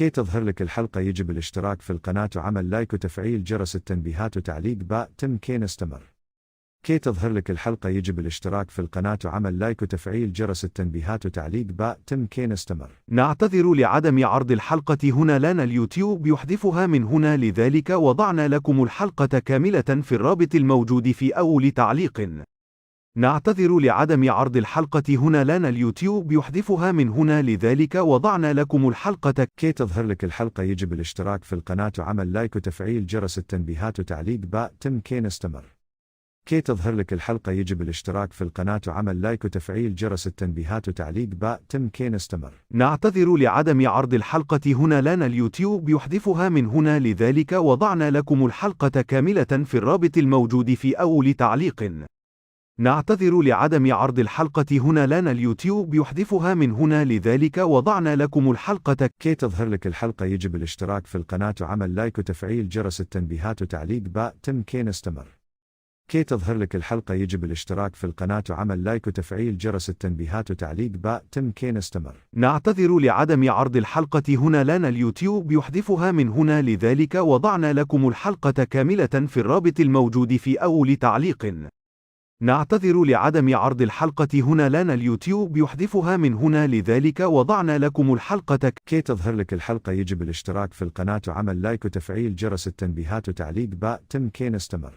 كي تظهر لك الحلقة يجب الاشتراك في القناة وعمل لايك وتفعيل جرس التنبيهات وتعليق باء تم كي نستمر. كي تظهر لك الحلقة يجب الاشتراك في القناة وعمل لايك وتفعيل جرس التنبيهات وتعليق باء تم كي نستمر. نعتذر لعدم عرض الحلقة هنا، لنا اليوتيوب يحذفها من هنا، لذلك وضعنا لكم الحلقة كاملة في الرابط الموجود في أول تعليق. نعتذر لعدم عرض الحلقة هنا، لنا اليوتيوب يحذفها من هنا، لذلك وضعنا لكم الحلقة. كي تظهر لك الحلقة يجب الاشتراك في القناة وعمل لايك وتفعيل جرس التنبيهات وتعليق باء تم كي نستمر. كي تظهر لك الحلقة يجب الاشتراك في القناة وعمل لايك وتفعيل جرس التنبيهات وتعليق باء تم كي نستمر. نعتذر لعدم عرض الحلقة هنا، لنا اليوتيوب يحذفها من هنا، لذلك وضعنا لكم الحلقة كاملة في الرابط الموجود في أول تعليق. نعتذر لعدم عرض الحلقة هنا، لنا اليوتيوب يحذفها من هنا، لذلك وضعنا لكم الحلقة. كي تظهر لك الحلقة يجب الاشتراك في القناة وعمل لايك وتفعيل جرس التنبيهات وتعليق باء تم كي نستمر. كي تظهر لك الحلقة يجب الاشتراك في القناة وعمل لايك وتفعيل جرس التنبيهات وتعليق باء تم كي نستمر. نعتذر لعدم عرض الحلقة هنا، لنا اليوتيوب يحذفها من هنا، لذلك وضعنا لكم الحلقة كاملة في الرابط الموجود في أول تعليق. نعتذر لعدم عرض الحلقة هنا، لنا اليوتيوب يحذفها من هنا، لذلك وضعنا لكم الحلقة. كي تظهر لك الحلقة يجب الاشتراك في القناة وعمل لايك وتفعيل جرس التنبيهات وتعليق باء تم كي نستمر.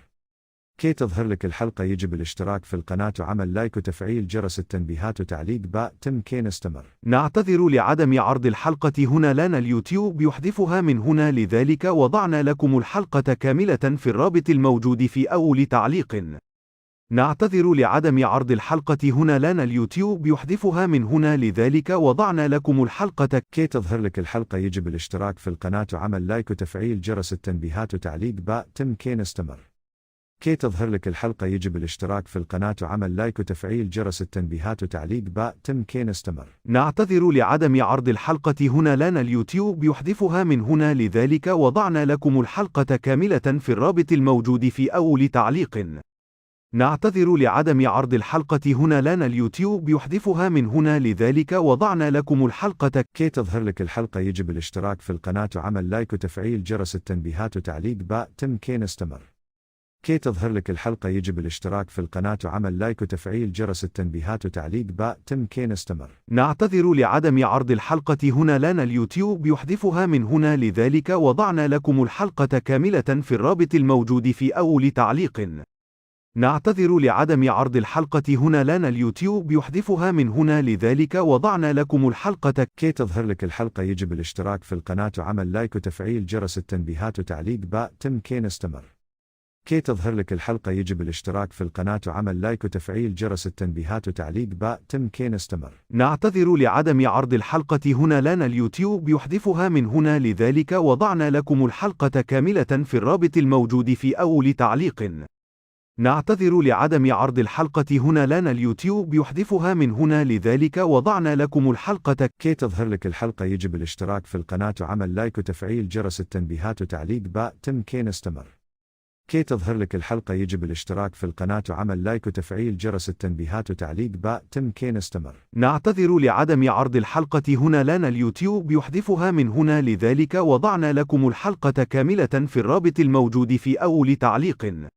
كي تظهر لك الحلقة يجب الاشتراك في القناة وعمل لايك وتفعيل جرس التنبيهات وتعليق باء تم كي نستمر. نعتذر لعدم عرض الحلقة هنا، لنا اليوتيوب يحذفها من هنا، لذلك وضعنا لكم الحلقة كاملة في الرابط الموجود في أول تعليق. نعتذر لعدم عرض الحلقة هنا، لنا اليوتيوب يحذفها من هنا، لذلك وضعنا لكم الحلقة. كي تظهر لك الحلقة يجب الاشتراك في القناة وعمل لايك وتفعيل جرس التنبيهات وتعليق باء تم كي نستمر. كي تظهر لك الحلقة يجب الاشتراك في القناة وعمل لايك وتفعيل جرس التنبيهات وتعليق باء تم كي نستمر. نعتذر لعدم عرض الحلقة هنا، لنا اليوتيوب يحذفها من هنا، لذلك وضعنا لكم الحلقة كاملة في الرابط الموجود في أول تعليق. نعتذر لعدم عرض الحلقة هنا، لنا اليوتيوب يحذفها من هنا، لذلك وضعنا لكم الحلقة. كي تظهر لك الحلقة يجب الاشتراك في القناة وعمل لايك وتفعيل جرس التنبيهات وتعليق باء تم كي نستمر. كي تظهر لك الحلقة يجب الاشتراك في القناة وعمل لايك وتفعيل جرس التنبيهات وتعليق باء تم كي نستمر. نعتذر لعدم عرض الحلقة هنا، لنا اليوتيوب يحذفها من هنا، لذلك وضعنا لكم الحلقة كاملة في الرابط الموجود في أول تعليق. نعتذر لعدم عرض الحلقة هنا، لنا اليوتيوب يحذفها من هنا، لذلك وضعنا لكم الحلقة. كي تظهر لك الحلقة يجب الاشتراك في القناة وعمل لايك وتفعيل جرس التنبيهات وتعليق باء تم كي نستمر. كي تظهر لك الحلقة يجب الاشتراك في القناة وعمل لايك وتفعيل جرس التنبيهات وتعليق باء تم كي نستمر. نعتذر لعدم عرض الحلقة هنا، لنا اليوتيوب يحذفها من هنا، لذلك وضعنا لكم الحلقة كاملة في الرابط الموجود في أول تعليق. نعتذر لعدم عرض الحلقة هنا، لنا اليوتيوب يحذفها من هنا، لذلك وضعنا لكم الحلقة. كي تظهر لك الحلقة يجب الاشتراك في القناة وعمل لايك وتفعيل جرس التنبيهات وتعليق باء تم كي نستمر. كي تظهر لك الحلقة يجب الاشتراك في القناة وعمل لايك وتفعيل جرس التنبيهات وتعليق باء تم كي نستمر. نعتذر لعدم عرض الحلقة هنا، لنا اليوتيوب يحذفها من هنا، لذلك وضعنا لكم الحلقة كاملة في الرابط الموجود في أول تعليق.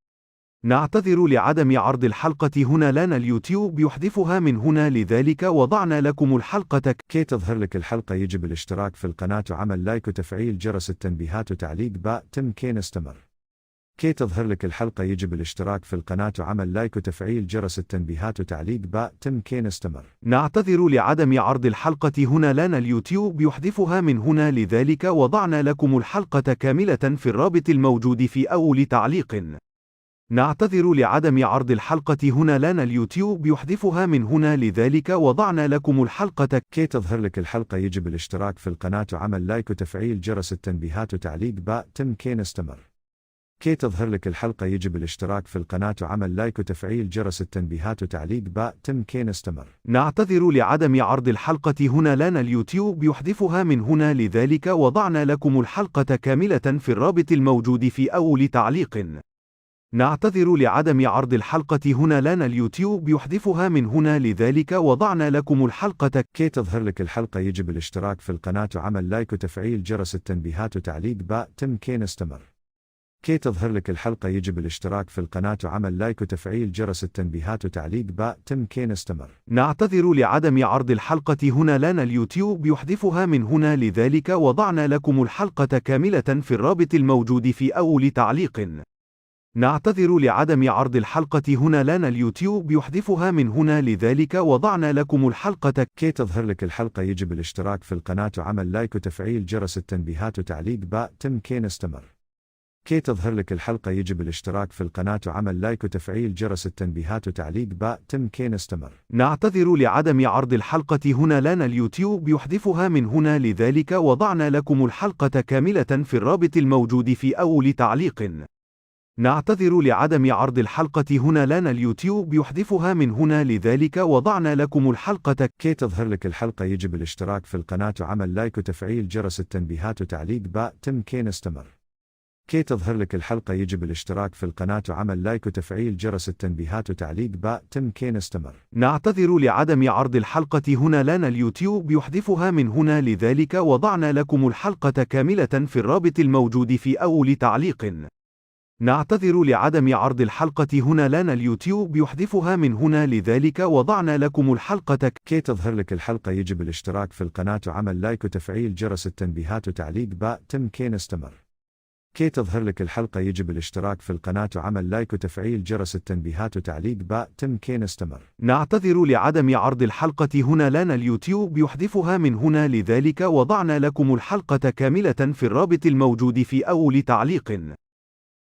نعتذر لعدم عرض الحلقة هنا، لنا اليوتيوب يحذفها من هنا، لذلك وضعنا لكم الحلقة. كي تظهر لك الحلقة يجب الاشتراك في القناة وعمل لايك وتفعيل جرس التنبيهات وتعليق باء تم كي نستمر. كي تظهر لك الحلقة يجب الاشتراك في القناة وعمل لايك وتفعيل جرس التنبيهات وتعليق باء تم كي نستمر. نعتذر لعدم عرض الحلقة هنا، لنا اليوتيوب يحذفها من هنا، لذلك وضعنا لكم الحلقة كاملة في الرابط الموجود في أول تعليق. نعتذر لعدم عرض الحلقة هنا، لنا اليوتيوب يحذفها من هنا، لذلك وضعنا لكم الحلقة. كي تظهر لك الحلقة يجب الاشتراك في القناة وعمل لايك وتفعيل جرس التنبيهات وتعليق باء تم كي نستمر. كي تظهر لك الحلقة يجب الاشتراك في القناة وعمل لايك وتفعيل جرس التنبيهات وتعليق باء تم كي نستمر. نعتذر لعدم عرض الحلقة هنا، لنا اليوتيوب يحذفها من هنا، لذلك وضعنا لكم الحلقة كاملة في الرابط الموجود في أول تعليق. نعتذر لعدم عرض الحلقة هنا لان اليوتيوب يحذفها من هنا لذلك وضعنا لكم الحلقة. كي تظهر لك الحلقة يجب الاشتراك في القناة وعمل لايك وتفعيل جرس التنبيهات وتعليق باء تم كي نستمر. كي تظهر لك الحلقة يجب الاشتراك في القناة وعمل لايك وتفعيل جرس التنبيهات وتعليق باء تم كي نستمر. نعتذر لعدم عرض الحلقة هنا لان اليوتيوب يحذفها من هنا لذلك وضعنا لكم الحلقة كاملة في الرابط الموجود في أول تعليق. نعتذر لعدم عرض الحلقة هنا لان اليوتيوب يحذفها من هنا لذلك وضعنا لكم الحلقة. كي تظهر لك الحلقة يجب الاشتراك في القناة وعمل لايك وتفعيل جرس التنبيهات وتعليق باء تم كي نستمر. كي تظهر لك الحلقة يجب الاشتراك في القناة وعمل لايك وتفعيل جرس التنبيهات وتعليق باء تم كي نستمر. نعتذر لعدم عرض الحلقة هنا لان اليوتيوب يحذفها من هنا لذلك وضعنا لكم الحلقة كاملة في الرابط الموجود في أول تعليق. نعتذر لعدم عرض الحلقة هنا لان اليوتيوب يحذفها من هنا لذلك وضعنا لكم الحلقة. كي تظهر لك الحلقة يجب الاشتراك في القناة وعمل لايك وتفعيل جرس التنبيهات وتعليق باء تم كي نستمر. كي تظهر لك الحلقة يجب الاشتراك في القناة وعمل لايك وتفعيل جرس التنبيهات وتعليق باء تم كي نستمر. نعتذر لعدم عرض الحلقة هنا لان اليوتيوب يحذفها من هنا لذلك وضعنا لكم الحلقة كاملة في الرابط الموجود في أول تعليق. نعتذر لعدم عرض الحلقة هنا لان اليوتيوب يحذفها من هنا لذلك وضعنا لكم الحلقة. كي تظهر لك الحلقة يجب الاشتراك في القناة وعمل لايك وتفعيل جرس التنبيهات وتعليق باء تم كي نستمر. كي تظهر لك الحلقة يجب الاشتراك في القناة وعمل لايك وتفعيل جرس التنبيهات وتعليق باء تم كي نستمر. نعتذر لعدم عرض الحلقة هنا لان اليوتيوب يحذفها من هنا لذلك وضعنا لكم الحلقة كاملة في الرابط الموجود في أول تعليق.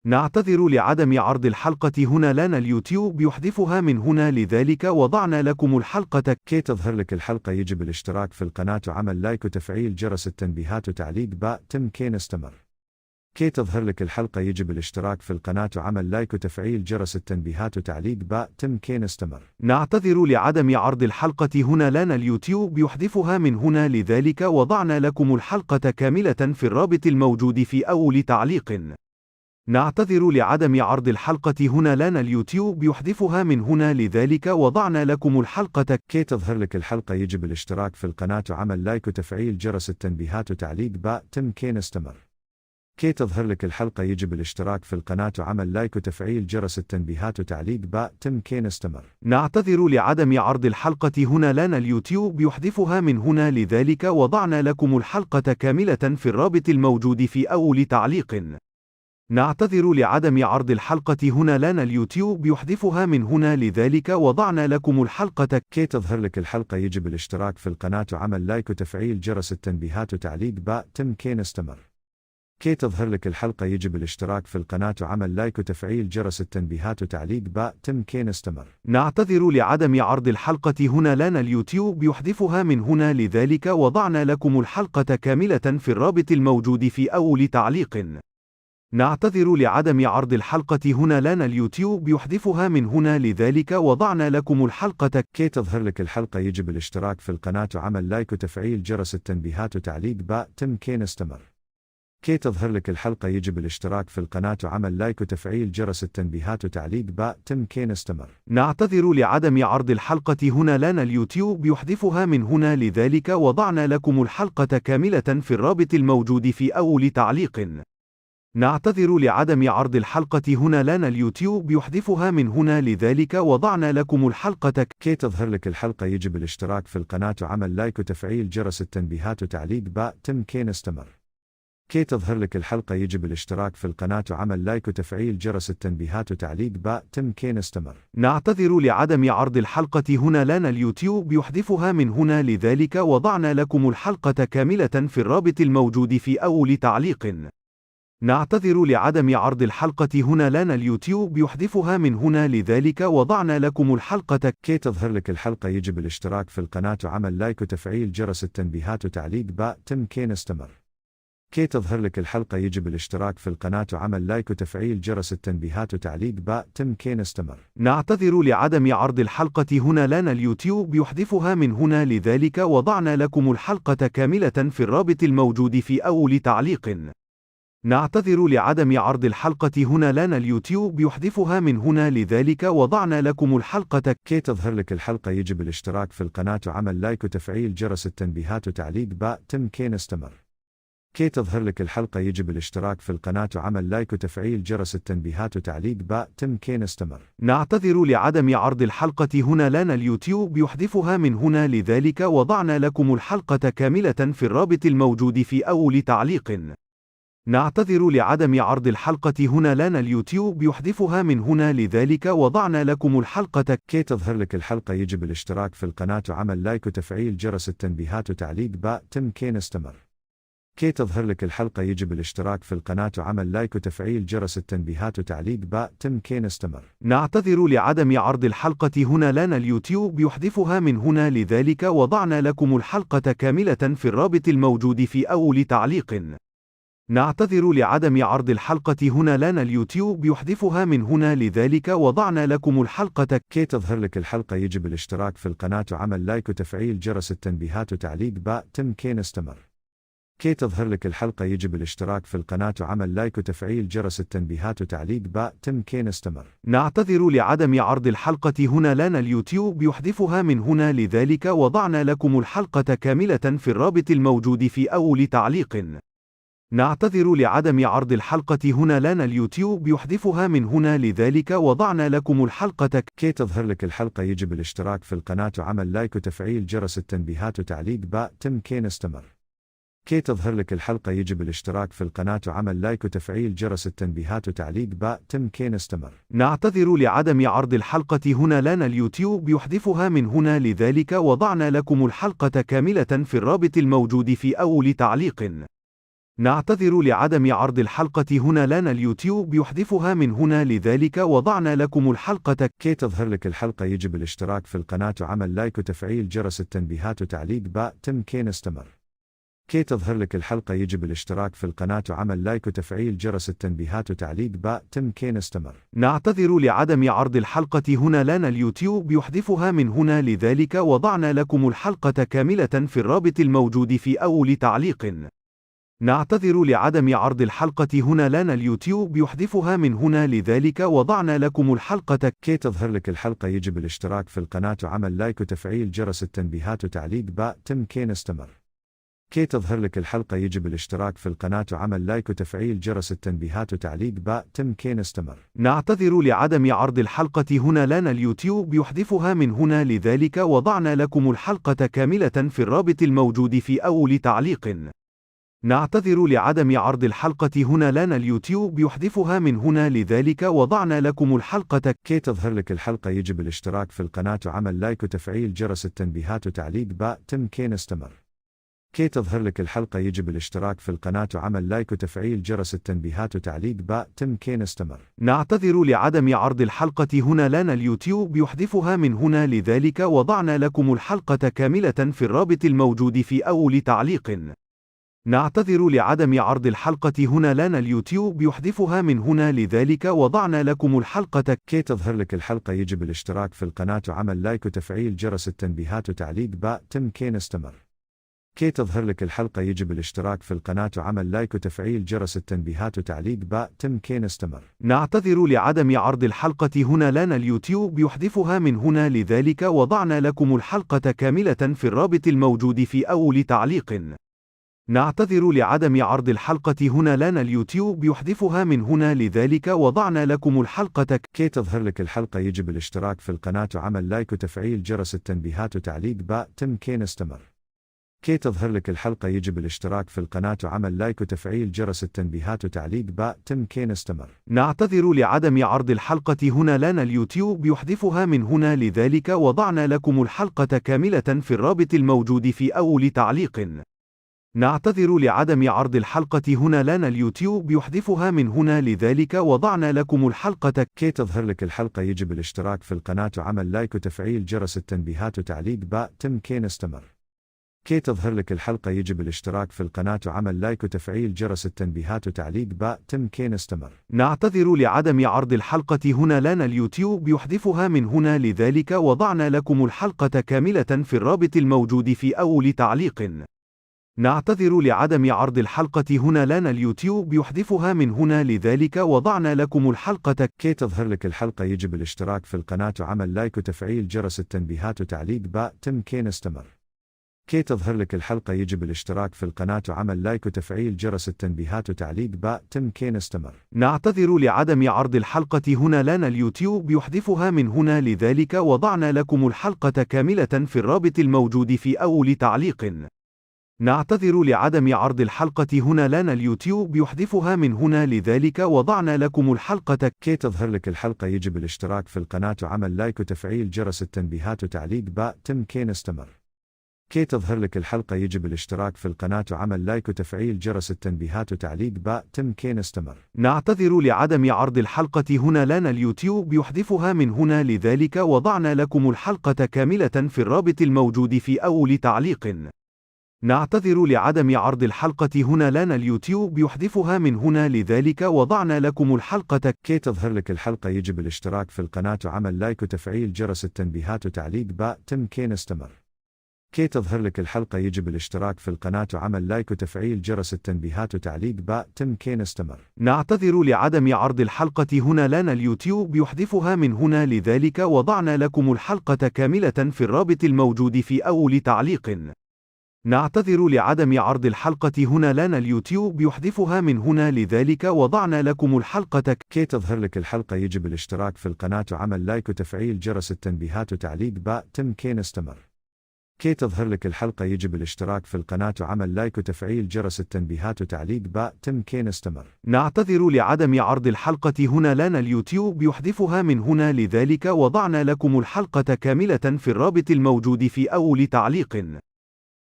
نعتذر لعدم عرض الحلقة هنا لان اليوتيوب يحذفها من هنا لذلك وضعنا لكم الحلقة. كي تظهر لك الحلقة يجب الاشتراك في القناة وعمل لايك وتفعيل جرس التنبيهات وتعليق باء تم كي نستمر. كي تظهر لك الحلقة يجب الاشتراك في القناة وعمل لايك وتفعيل جرس التنبيهات وتعليق باء تم كي نستمر. نعتذر لعدم عرض الحلقة هنا لان اليوتيوب يحذفها من هنا لذلك وضعنا لكم الحلقة كاملة في الرابط الموجود في أول تعليق. نعتذر لعدم عرض الحلقة هنا لان اليوتيوب يحذفها من هنا لذلك وضعنا لكم الحلقة. كي تظهر لك الحلقة يجب الاشتراك في القناة وعمل لايك وتفعيل جرس التنبيهات وتعليق باء تم كي نستمر. كي تظهر لك الحلقة يجب الاشتراك في القناة وعمل لايك وتفعيل جرس التنبيهات وتعليق باء تم كي نستمر. نعتذر لعدم عرض الحلقة هنا لان اليوتيوب يحذفها من هنا لذلك وضعنا لكم الحلقة كاملة في الرابط الموجود في أول تعليق. نعتذر لعدم عرض الحلقة هنا لان اليوتيوب يحذفها من هنا لذلك وضعنا لكم الحلقة. كي تظهر لك الحلقة يجب الاشتراك في القناة وعمل لايك وتفعيل جرس التنبيهات وتعليق باء تم كي نستمر. كي تظهر لك الحلقة يجب الاشتراك في القناة وعمل لايك وتفعيل جرس التنبيهات وتعليق باء تم كي نستمر. نعتذر لعدم عرض الحلقة هنا لان اليوتيوب يحذفها من هنا لذلك وضعنا لكم الحلقة كاملة في الرابط الموجود في أول تعليق. نعتذر لعدم عرض الحلقة هنا لان اليوتيوب يحذفها من هنا لذلك وضعنا لكم الحلقة. كي تظهر لك الحلقة يجب الاشتراك في القناة وعمل لايك وتفعيل جرس التنبيهات وتعليق باء تم كي نستمر. كي تظهر لك الحلقة يجب الاشتراك في القناة وعمل لايك وتفعيل جرس التنبيهات وتعليق باء تم كي نستمر. نعتذر لعدم عرض الحلقة هنا لان اليوتيوب يحذفها من هنا لذلك وضعنا لكم الحلقة كاملة في الرابط الموجود في أول تعليق. نعتذر لعدم عرض الحلقة هنا لان اليوتيوب يحذفها من هنا لذلك وضعنا لكم الحلقة. كي تظهر لك الحلقة يجب الاشتراك في القناة وعمل لايك وتفعيل جرس التنبيهات وتعليق باء تم كي نستمر. كي تظهر لك الحلقة يجب الاشتراك في القناة وعمل لايك وتفعيل جرس التنبيهات وتعليق باء تم كي نستمر. نعتذر لعدم عرض الحلقة هنا لان اليوتيوب يحذفها من هنا لذلك وضعنا لكم الحلقة كاملة في الرابط الموجود في أول تعليق. نعتذر لعدم عرض الحلقة هنا لان اليوتيوب يحذفها من هنا لذلك وضعنا لكم الحلقة. كي تظهر لك الحلقة يجب الاشتراك في القناة وعمل لايك وتفعيل جرس التنبيهات وتعليق باء تم كي نستمر. كي تظهر لك الحلقة يجب الاشتراك في القناة وعمل لايك وتفعيل جرس التنبيهات وتعليق باء تم كي نستمر. نعتذر لعدم عرض الحلقة هنا لان اليوتيوب يحذفها من هنا لذلك وضعنا لكم الحلقة كاملة في الرابط الموجود في أول تعليق. نعتذر لعدم عرض الحلقة هنا لنا اليوتيوب يحذفها من هنا لذلك وضعنا لكم الحلقة. كي تظهر لك الحلقة يجب الاشتراك في القناة وعمل لايك وتفعيل جرس التنبيهات وتعليق باء تم كي نستمر. كي تظهر لك الحلقة يجب الاشتراك في القناة وعمل لايك وتفعيل جرس التنبيهات وتعليق باء تم كي نستمر. نعتذر لعدم عرض الحلقة هنا لنا اليوتيوب يحذفها من هنا لذلك وضعنا لكم الحلقة كاملة في الرابط الموجود في أول تعليق. نعتذر لعدم عرض الحلقة هنا لنا اليوتيوب يحذفها من هنا لذلك وضعنا لكم الحلقة. كي تظهر لك الحلقة يجب الاشتراك في القناة وعمل لايك وتفعيل جرس التنبيهات وتعليق باء تم كي نستمر. كي تظهر لك الحلقة يجب الاشتراك في القناة وعمل لايك وتفعيل جرس التنبيهات وتعليق باء تم كي نستمر. نعتذر لعدم عرض الحلقة هنا لنا اليوتيوب يحذفها من هنا لذلك وضعنا لكم الحلقة كاملة في الرابط الموجود في أول تعليق. نعتذر لعدم عرض الحلقة هنا لنا اليوتيوب يحذفها من هنا لذلك وضعنا لكم الحلقة. كي تظهر لك الحلقة يجب الاشتراك في القناة وعمل لايك وتفعيل جرس التنبيهات وتعليق باء تم كي نستمر. كي تظهر لك الحلقة يجب الاشتراك في القناة وعمل لايك وتفعيل جرس التنبيهات وتعليق باء تم كي نستمر. نعتذر لعدم عرض الحلقة هنا لنا اليوتيوب يحذفها من هنا لذلك وضعنا لكم الحلقة كاملة في الرابط الموجود في أول تعليق. نعتذر لعدم عرض الحلقة هنا لنا اليوتيوب يحذفها من هنا لذلك وضعنا لكم الحلقة. كي تظهر لك الحلقة يجب الاشتراك في القناة وعمل لايك وتفعيل جرس التنبيهات وتعليق باء تم كي نستمر. كي تظهر لك الحلقة يجب الاشتراك في القناة وعمل لايك وتفعيل جرس التنبيهات وتعليق باء تم كي نستمر. نعتذر لعدم عرض الحلقة هنا لنا اليوتيوب يحذفها من هنا لذلك وضعنا لكم الحلقة كاملة في الرابط الموجود في أول تعليق. نعتذر لعدم عرض الحلقة هنا لنا اليوتيوب يحذفها من هنا لذلك وضعنا لكم الحلقة. كي تظهر لك الحلقة يجب الاشتراك في القناة وعمل لايك وتفعيل جرس التنبيهات وتعليق باء تم كي نستمر. كي تظهر لك الحلقة يجب الاشتراك في القناة وعمل لايك وتفعيل جرس التنبيهات وتعليق باء تم كي نستمر. نعتذر لعدم عرض الحلقة هنا لنا اليوتيوب يحذفها من هنا لذلك وضعنا لكم الحلقة كاملة في الرابط الموجود في أول تعليق. نعتذر لعدم عرض الحلقة هنا لنا اليوتيوب يحذفها من هنا لذلك وضعنا لكم الحلقة. كي تظهر لك الحلقة يجب الاشتراك في القناة وعمل لايك وتفعيل جرس التنبيهات وتعليق باء تم كي نستمر. كي تظهر لك الحلقة يجب الاشتراك في القناة وعمل لايك وتفعيل جرس التنبيهات وتعليق باء تم كي نستمر. نعتذر لعدم عرض الحلقة هنا لنا اليوتيوب يحذفها من هنا لذلك وضعنا لكم الحلقة كاملة في الرابط الموجود في أول تعليق. نعتذر لعدم عرض الحلقة هنا لنا اليوتيوب يحذفها من هنا لذلك وضعنا لكم الحلقة. كي تظهر لك الحلقة يجب الاشتراك في القناة وعمل لايك وتفعيل جرس التنبيهات وتعليق باء تم كي نستمر. كي تظهر لك الحلقة يجب الاشتراك في القناة وعمل لايك وتفعيل جرس التنبيهات وتعليق باء تم كي نستمر. نعتذر لعدم عرض الحلقة هنا لنا اليوتيوب يحذفها من هنا لذلك وضعنا لكم الحلقة كاملة في الرابط الموجود في أول تعليق. نعتذر لعدم عرض الحلقة هنا لنا اليوتيوب يحذفها من هنا لذلك وضعنا لكم الحلقة. كي تظهر لك الحلقة يجب الاشتراك في القناة وعمل لايك وتفعيل جرس التنبيهات وتعليق باء تم كي نستمر. كي تظهر لك الحلقة يجب الاشتراك في القناة وعمل لايك وتفعيل جرس التنبيهات وتعليق باء تم كي نستمر. نعتذر لعدم عرض الحلقة هنا لنا اليوتيوب يحذفها من هنا لذلك وضعنا لكم الحلقة كاملة في الرابط الموجود في أول تعليق. نعتذر لعدم عرض الحلقة هنا لنا اليوتيوب يحذفها من هنا لذلك وضعنا لكم الحلقة. كي تظهر لك الحلقة يجب الاشتراك في القناة وعمل لايك وتفعيل جرس التنبيهات وتعليق باء تم كي نستمر. كي تظهر لك الحلقة يجب الاشتراك في القناة وعمل لايك وتفعيل جرس التنبيهات وتعليق باء تم كي نستمر. نعتذر لعدم عرض الحلقة هنا لنا اليوتيوب يحذفها من هنا لذلك وضعنا لكم الحلقة كاملة في الرابط الموجود في أول تعليق. نعتذر لعدم عرض الحلقة هنا لنا اليوتيوب يحذفها من هنا لذلك وضعنا لكم الحلقة. كي تظهر لك الحلقة يجب الاشتراك في القناة وعمل لايك وتفعيل جرس التنبيهات وتعليق باء تم كي نستمر. كي تظهر لك الحلقة يجب الاشتراك في القناة وعمل لايك وتفعيل جرس التنبيهات وتعليق باء تم كي نستمر. نعتذر لعدم عرض الحلقة هنا لنا اليوتيوب يحذفها من هنا لذلك وضعنا لكم الحلقة كاملة في الرابط الموجود في أول تعليق. نعتذر لعدم عرض الحلقة هنا لان اليوتيوب يحذفها من هنا لذلك وضعنا لكم الحلقة. كي تظهر لك الحلقة يجب الاشتراك في القناة وعمل لايك وتفعيل جرس التنبيهات وتعليق باء تم كي نستمر. كي تظهر لك الحلقة يجب الاشتراك في القناة وعمل لايك وتفعيل جرس التنبيهات وتعليق باء تم كي نستمر. نعتذر لعدم عرض الحلقة هنا لان اليوتيوب يحذفها من هنا لذلك وضعنا لكم الحلقة كاملة في الرابط الموجود في أول تعليق. نعتذر لعدم عرض الحلقة هنا لان اليوتيوب يحذفها من هنا لذلك وضعنا لكم الحلقة. كي تظهر لك الحلقة يجب الاشتراك في القناة وعمل لايك وتفعيل جرس التنبيهات وتعليق باء تم كي نستمر. كي تظهر لك الحلقة يجب الاشتراك في القناة وعمل لايك وتفعيل جرس التنبيهات وتعليق باء تم كي نستمر. نعتذر لعدم عرض الحلقة هنا لان اليوتيوب يحذفها من هنا لذلك وضعنا لكم الحلقة كاملة في الرابط الموجود في أول تعليق. نعتذر لعدم عرض الحلقة هنا لان اليوتيوب يحذفها من هنا لذلك وضعنا لكم الحلقة. كي تظهر لك الحلقة يجب الاشتراك في القناة وعمل لايك وتفعيل جرس التنبيهات وتعليق باء تم كي نستمر. كي تظهر لك الحلقة يجب الاشتراك في القناة وعمل لايك وتفعيل جرس التنبيهات وتعليق باء تم كي نستمر. نعتذر لعدم عرض الحلقة هنا لان اليوتيوب يحذفها من هنا لذلك وضعنا لكم الحلقة كاملة في الرابط الموجود في أول تعليق. نعتذر لعدم عرض الحلقة هنا لان اليوتيوب يحذفها من هنا لذلك وضعنا لكم الحلقة. كي تظهر لك الحلقة يجب الاشتراك في القناة وعمل لايك وتفعيل جرس التنبيهات وتعليق باء تم كي نستمر. كي تظهر لك الحلقة يجب الاشتراك في القناة وعمل لايك وتفعيل جرس التنبيهات وتعليق باء تم كي نستمر. نعتذر لعدم عرض الحلقة هنا لان اليوتيوب يحذفها من هنا لذلك وضعنا لكم الحلقة كاملة في الرابط الموجود في أول تعليق.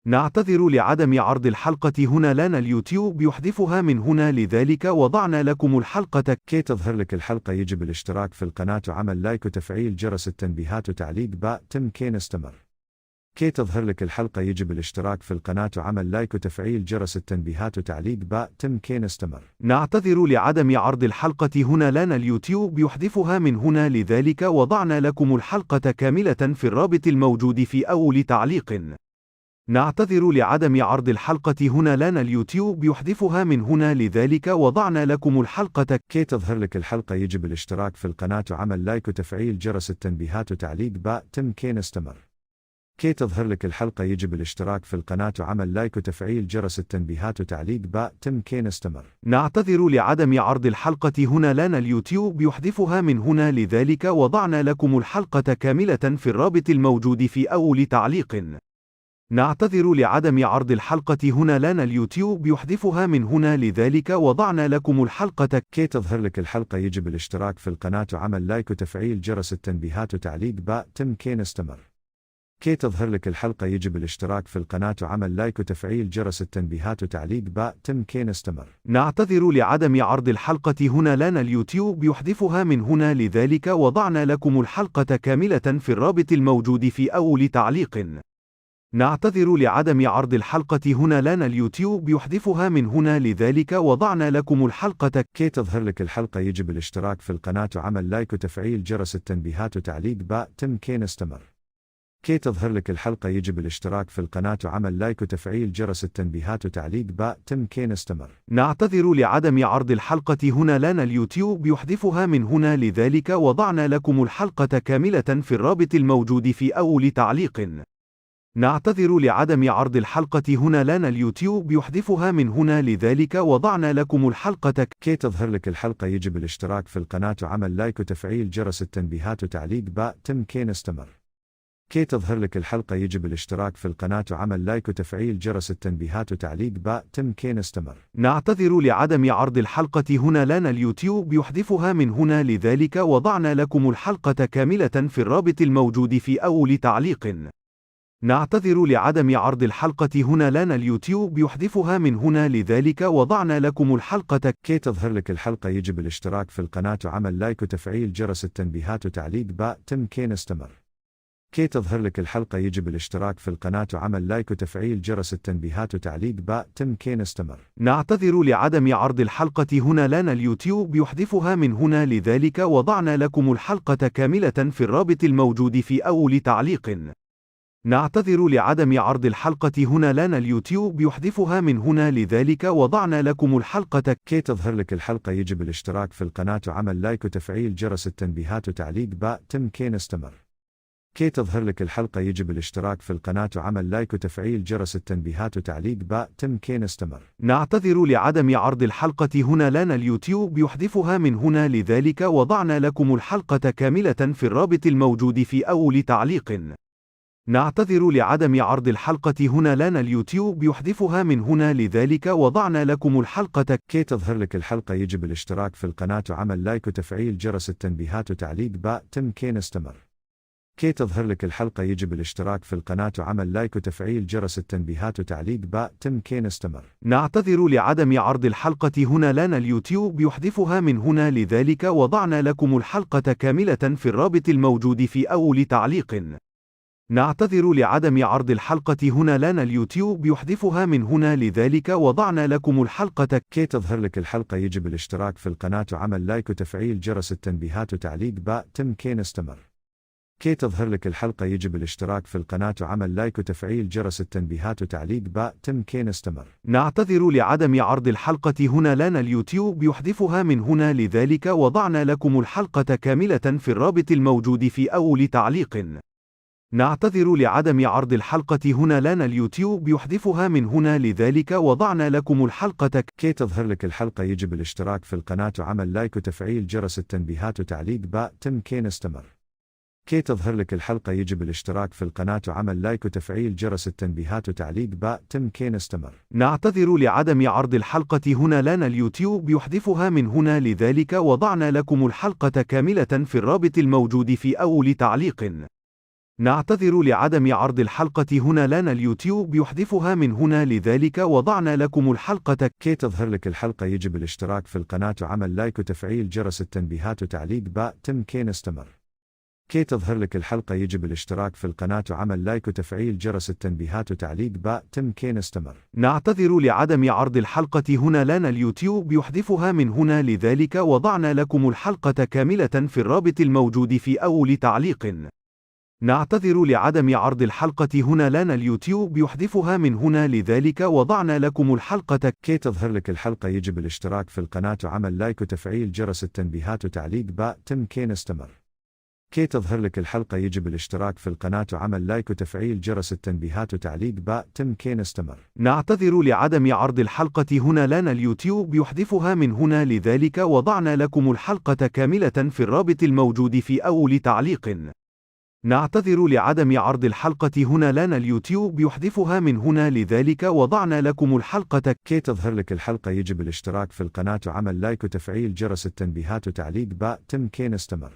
نعتذر لعدم عرض الحلقة هنا لان اليوتيوب يحذفها من هنا لذلك وضعنا لكم الحلقة. كي تظهر لك الحلقة يجب الاشتراك في القناة وعمل لايك وتفعيل جرس التنبيهات وتعليق باء تم كي نستمر. كي تظهر لك الحلقة يجب الاشتراك في القناة وعمل لايك وتفعيل جرس التنبيهات وتعليق باء تم كي نستمر. نعتذر لعدم عرض الحلقة هنا لان اليوتيوب يحذفها من هنا لذلك وضعنا لكم الحلقة كاملة في الرابط الموجود في أول تعليق. نعتذر لعدم عرض الحلقة هنا لان اليوتيوب يحذفها من هنا لذلك وضعنا لكم الحلقة. كي تظهر لك الحلقة يجب الاشتراك في القناة وعمل لايك وتفعيل جرس التنبيهات وتعليق باء تم كي نستمر. كي تظهر لك الحلقة يجب الاشتراك في القناة وعمل لايك وتفعيل جرس التنبيهات وتعليق باء تم كي نستمر. نعتذر لعدم عرض الحلقة هنا لان اليوتيوب يحذفها من هنا لذلك وضعنا لكم الحلقة كاملة في الرابط الموجود في أول تعليق. نعتذر لعدم عرض الحلقة هنا لان اليوتيوب يحذفها من هنا لذلك وضعنا لكم الحلقة. كي تظهر لك الحلقة يجب الاشتراك في القناة وعمل لايك وتفعيل جرس التنبيهات وتعليق باء تم كي نستمر. كي تظهر لك الحلقة يجب الاشتراك في القناة وعمل لايك وتفعيل جرس التنبيهات وتعليق باء تم كي نستمر. نعتذر لعدم عرض الحلقة هنا لان اليوتيوب يحذفها من هنا لذلك وضعنا لكم الحلقة كاملة في الرابط الموجود في أول تعليق. نعتذر لعدم عرض الحلقة هنا لان اليوتيوب يحذفها من هنا لذلك وضعنا لكم الحلقة. كي تظهر لك الحلقة يجب الاشتراك في القناة وعمل لايك وتفعيل جرس التنبيهات وتعليق باء تم كي نستمر. كي تظهر لك الحلقة يجب الاشتراك في القناة وعمل لايك وتفعيل جرس التنبيهات وتعليق باء تم كي نستمر. نعتذر لعدم عرض الحلقة هنا لان اليوتيوب يحذفها من هنا لذلك وضعنا لكم الحلقة كاملة في الرابط الموجود في أول تعليق. نعتذر لعدم عرض الحلقة هنا لان اليوتيوب يحذفها من هنا لذلك وضعنا لكم الحلقة. كي تظهر لك الحلقة يجب الاشتراك في القناة وعمل لايك وتفعيل جرس التنبيهات وتعليق باء تم كي نستمر. كي تظهر لك الحلقة يجب الاشتراك في القناة وعمل لايك وتفعيل جرس التنبيهات وتعليق باء تم كي نستمر. نعتذر لعدم عرض الحلقة هنا لان اليوتيوب يحذفها من هنا لذلك وضعنا لكم الحلقة كاملة في الرابط الموجود في أول تعليق. نعتذر لعدم عرض الحلقة هنا لان اليوتيوب يحذفها من هنا لذلك وضعنا لكم الحلقة. كي تظهر لك الحلقة يجب الاشتراك في القناة وعمل لايك وتفعيل جرس التنبيهات وتعليق باء تم كي نستمر. كي تظهر لك الحلقة يجب الاشتراك في القناة وعمل لايك وتفعيل جرس التنبيهات وتعليق باء تم كي نستمر. نعتذر لعدم عرض الحلقة هنا لان اليوتيوب يحذفها من هنا لذلك وضعنا لكم الحلقة كاملة في الرابط الموجود في أول تعليق. نعتذر لعدم عرض الحلقة هنا لان اليوتيوب يحذفها من هنا لذلك وضعنا لكم الحلقة. كي تظهر لك الحلقة يجب الاشتراك في القناة وعمل لايك وتفعيل جرس التنبيهات وتعليق باء تم كي نستمر. كي تظهر لك الحلقة يجب الاشتراك في القناة وعمل لايك وتفعيل جرس التنبيهات وتعليق باء تم كي نستمر. نعتذر لعدم عرض الحلقة هنا لان اليوتيوب يحذفها من هنا لذلك وضعنا لكم الحلقة كاملة في الرابط الموجود في أول تعليق. نعتذر لعدم عرض الحلقة هنا لان اليوتيوب يحذفها من هنا لذلك وضعنا لكم الحلقة. كي تظهر لك الحلقة يجب الاشتراك في القناة وعمل لايك وتفعيل جرس التنبيهات وتعليق باء تم كي نستمر. كي تظهر لك الحلقة يجب الاشتراك في القناة وعمل لايك وتفعيل جرس التنبيهات وتعليق باء تم كي نستمر. نعتذر لعدم عرض الحلقة هنا لان اليوتيوب يحذفها من هنا لذلك وضعنا لكم الحلقة كاملة في الرابط الموجود في أول تعليق. نعتذر لعدم عرض الحلقة هنا لان اليوتيوب يحذفها من هنا لذلك وضعنا لكم الحلقة. كي تظهر لك الحلقة يجب الاشتراك في القناة وعمل لايك وتفعيل جرس التنبيهات وتعليق باء تم كي نستمر. كي تظهر لك الحلقة يجب الاشتراك في القناة وعمل لايك وتفعيل جرس التنبيهات وتعليق باء تم كي نستمر. نعتذر لعدم عرض الحلقة هنا لان اليوتيوب يحذفها من هنا لذلك وضعنا لكم الحلقة كاملة في الرابط الموجود في أول تعليق. نعتذر لعدم عرض الحلقة هنا لان اليوتيوب يحذفها من هنا لذلك وضعنا لكم الحلقة. كي تظهر لك الحلقة يجب الاشتراك في القناة وعمل لايك وتفعيل جرس التنبيهات وتعليق باء تم كي نستمر. كي تظهر لك الحلقة يجب الاشتراك في القناة وعمل لايك وتفعيل جرس التنبيهات وتعليق باء تم كي نستمر. نعتذر لعدم عرض الحلقة هنا لان اليوتيوب يحذفها من هنا لذلك وضعنا لكم الحلقة كاملة في الرابط الموجود في أول تعليق. نعتذر لعدم عرض الحلقة هنا لان اليوتيوب يحذفها من هنا لذلك وضعنا لكم الحلقة. كي تظهر لك الحلقة يجب الاشتراك في القناة وعمل لايك وتفعيل جرس التنبيهات وتعليق باء تم كي نستمر. كي تظهر لك الحلقة يجب الاشتراك في القناة وعمل لايك وتفعيل جرس التنبيهات وتعليق باء تم كي نستمر. نعتذر لعدم عرض الحلقة هنا لان اليوتيوب يحذفها من هنا لذلك وضعنا لكم الحلقة كاملة في الرابط الموجود في أول تعليق. نعتذر لعدم عرض الحلقة هنا لان اليوتيوب يحذفها من هنا لذلك وضعنا لكم الحلقة. كي تظهر لك الحلقة يجب الاشتراك في القناة وعمل لايك وتفعيل جرس التنبيهات وتعليق باء تم كي نستمر. كي تظهر لك الحلقة يجب الاشتراك في القناة وعمل لايك وتفعيل جرس التنبيهات وتعليق باء تم كي نستمر. نعتذر لعدم عرض الحلقة هنا لان اليوتيوب يحذفها من هنا لذلك وضعنا لكم الحلقة كاملة في الرابط الموجود في أول تعليق. نعتذر لعدم عرض الحلقة هنا لان اليوتيوب يحذفها من هنا لذلك وضعنا لكم الحلقة. كي تظهر لك الحلقة يجب الاشتراك في القناة وعمل لايك وتفعيل جرس التنبيهات وتعليق باء تم كي نستمر.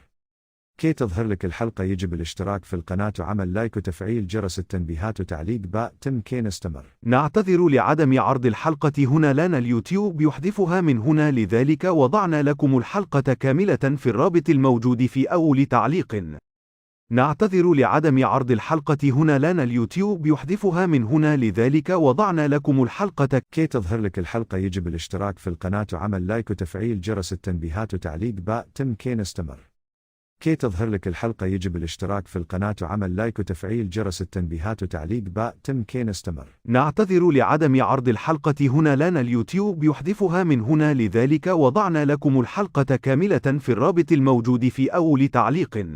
كي تظهر لك الحلقة يجب الاشتراك في القناة وعمل لايك وتفعيل جرس التنبيهات وتعليق باء تم كي نستمر. نعتذر لعدم عرض الحلقة هنا لان اليوتيوب يحذفها من هنا لذلك وضعنا لكم الحلقة كاملة في الرابط الموجود في أول تعليق. نعتذر لعدم عرض الحلقة هنا لان اليوتيوب يحذفها من هنا لذلك وضعنا لكم الحلقة. كي تظهر لك الحلقة يجب الاشتراك في القناة وعمل لايك وتفعيل جرس التنبيهات وتعليق باء تم كي نستمر. كي تظهر لك الحلقة يجب الاشتراك في القناة وعمل لايك وتفعيل جرس التنبيهات وتعليق باء تم كي نستمر. نعتذر لعدم عرض الحلقة هنا لان اليوتيوب يحذفها من هنا لذلك وضعنا لكم الحلقة كاملة في الرابط الموجود في أول تعليق.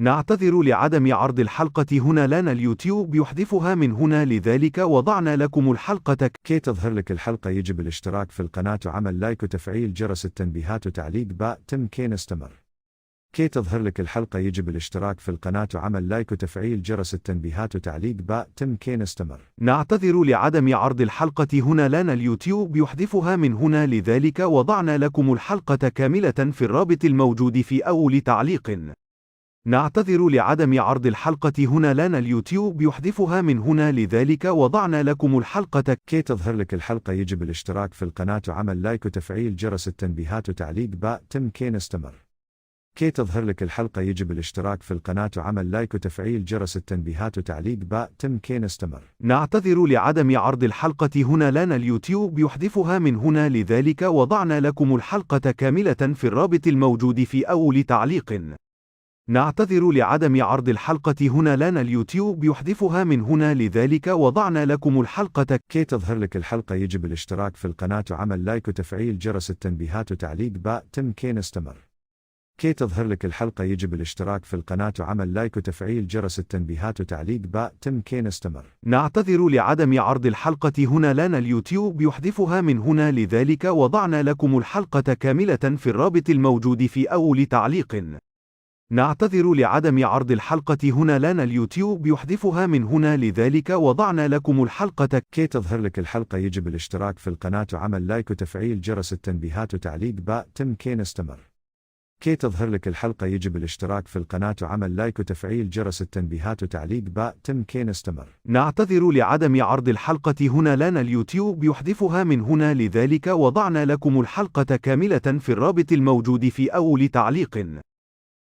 نعتذر لعدم عرض الحلقة هنا لان اليوتيوب يحذفها من هنا لذلك وضعنا لكم الحلقة. كي تظهر لك الحلقة يجب الاشتراك في القناة وعمل لايك وتفعيل جرس التنبيهات وتعليق باء تم كي نستمر. كي تظهر لك الحلقة يجب الاشتراك في القناة وعمل لايك وتفعيل جرس التنبيهات وتعليق باء تم كي نستمر. نعتذر لعدم عرض الحلقة هنا لان اليوتيوب يحذفها من هنا لذلك وضعنا لكم الحلقة كاملة في الرابط الموجود في أول تعليق. نعتذر لعدم عرض الحلقة هنا لان اليوتيوب يحذفها من هنا لذلك وضعنا لكم الحلقة. كي تظهر لك الحلقة يجب الاشتراك في القناة وعمل لايك وتفعيل جرس التنبيهات وتعليق باء تم كي نستمر. كي تظهر لك الحلقة يجب الاشتراك في القناة وعمل لايك وتفعيل جرس التنبيهات وتعليق باء تم كي نستمر. نعتذر لعدم عرض الحلقة هنا لان اليوتيوب يحذفها من هنا لذلك وضعنا لكم الحلقة كاملة في الرابط الموجود في أول تعليق. نعتذر لعدم عرض الحلقة هنا لنا اليوتيوب يحذفها من هنا لذلك وضعنا لكم الحلقة. كي تظهر لك الحلقة يجب الاشتراك في القناة وعمل لايك وتفعيل جرس التنبيهات وتعليق باء تم كي نستمر. كي تظهر لك الحلقة يجب الاشتراك في القناة وعمل لايك وتفعيل جرس التنبيهات وتعليق باء تم كي نستمر. نعتذر لعدم عرض الحلقة هنا لنا اليوتيوب يحذفها من هنا لذلك وضعنا لكم الحلقة كاملة في الرابط الموجود في أول تعليق. نعتذر لعدم عرض الحلقة هنا لنا اليوتيوب يحذفها من هنا لذلك وضعنا لكم الحلقة. كي تظهر لك الحلقة يجب الاشتراك في القناة وعمل لايك وتفعيل جرس التنبيهات وتعليق باء تم كي نستمر. كي تظهر لك الحلقة يجب الاشتراك في القناة وعمل لايك وتفعيل جرس التنبيهات وتعليق باء تم كي نستمر. نعتذر لعدم عرض الحلقة هنا لنا اليوتيوب يحذفها من هنا لذلك وضعنا لكم الحلقة كاملة في الرابط الموجود في أول تعليق.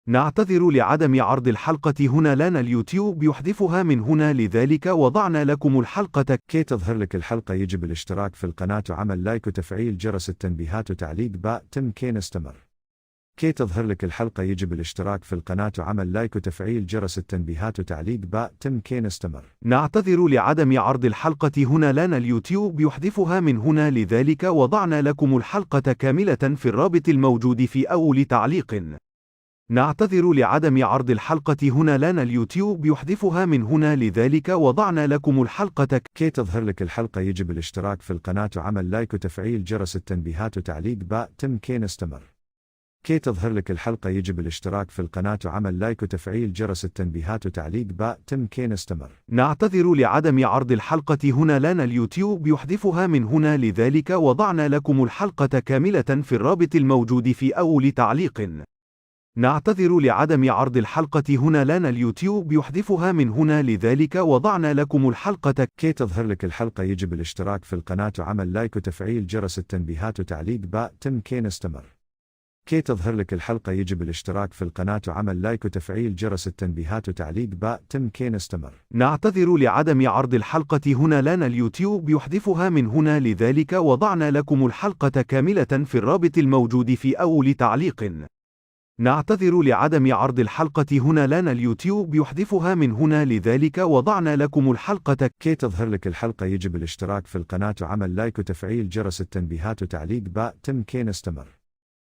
نعتذر لعدم عرض الحلقة هنا لنا اليوتيوب يحذفها من هنا لذلك وضعنا لكم الحلقة. كي تظهر لك الحلقة يجب الاشتراك في القناة وعمل لايك وتفعيل جرس التنبيهات وتعليق باء تم كي نستمر. كي تظهر لك الحلقة يجب الاشتراك في القناة وعمل لايك وتفعيل جرس التنبيهات وتعليق باء تم كي نستمر. نعتذر لعدم عرض الحلقة هنا لنا اليوتيوب يحذفها من هنا لذلك وضعنا لكم الحلقة كاملة في الرابط الموجود في أول تعليق. نعتذر لعدم عرض الحلقة هنا لنا اليوتيوب يحذفها من هنا لذلك وضعنا لكم الحلقة. كي تظهر لك الحلقة يجب الاشتراك في القناة وعمل لايك وتفعيل جرس التنبيهات وتعليق باء تم كي نستمر. كي تظهر لك الحلقة يجب الاشتراك في القناة وعمل لايك وتفعيل جرس التنبيهات وتعليق باء تم كي نستمر. نعتذر لعدم عرض الحلقة هنا لنا اليوتيوب يحذفها من هنا لذلك وضعنا لكم الحلقة كاملة في الرابط الموجود في أول تعليق. نعتذر لعدم عرض الحلقة هنا لنا اليوتيوب يحذفها من هنا لذلك وضعنا لكم الحلقة. كي تظهر لك الحلقة يجب الاشتراك في القناة وعمل لايك وتفعيل جرس التنبيهات وتعليق باء تم كي نستمر. كي تظهر لك الحلقة يجب الاشتراك في القناة وعمل لايك وتفعيل جرس التنبيهات وتعليق باء تم كي نستمر. نعتذر لعدم عرض الحلقة هنا لنا اليوتيوب يحذفها من هنا لذلك وضعنا لكم الحلقة كاملة في الرابط الموجود في أول تعليق. نعتذر لعدم عرض الحلقة هنا لنا اليوتيوب يحذفها من هنا لذلك وضعنا لكم الحلقة. كي تظهر لك الحلقة يجب الاشتراك في القناة وعمل لايك وتفعيل جرس التنبيهات وتعليق باء تم كي نستمر.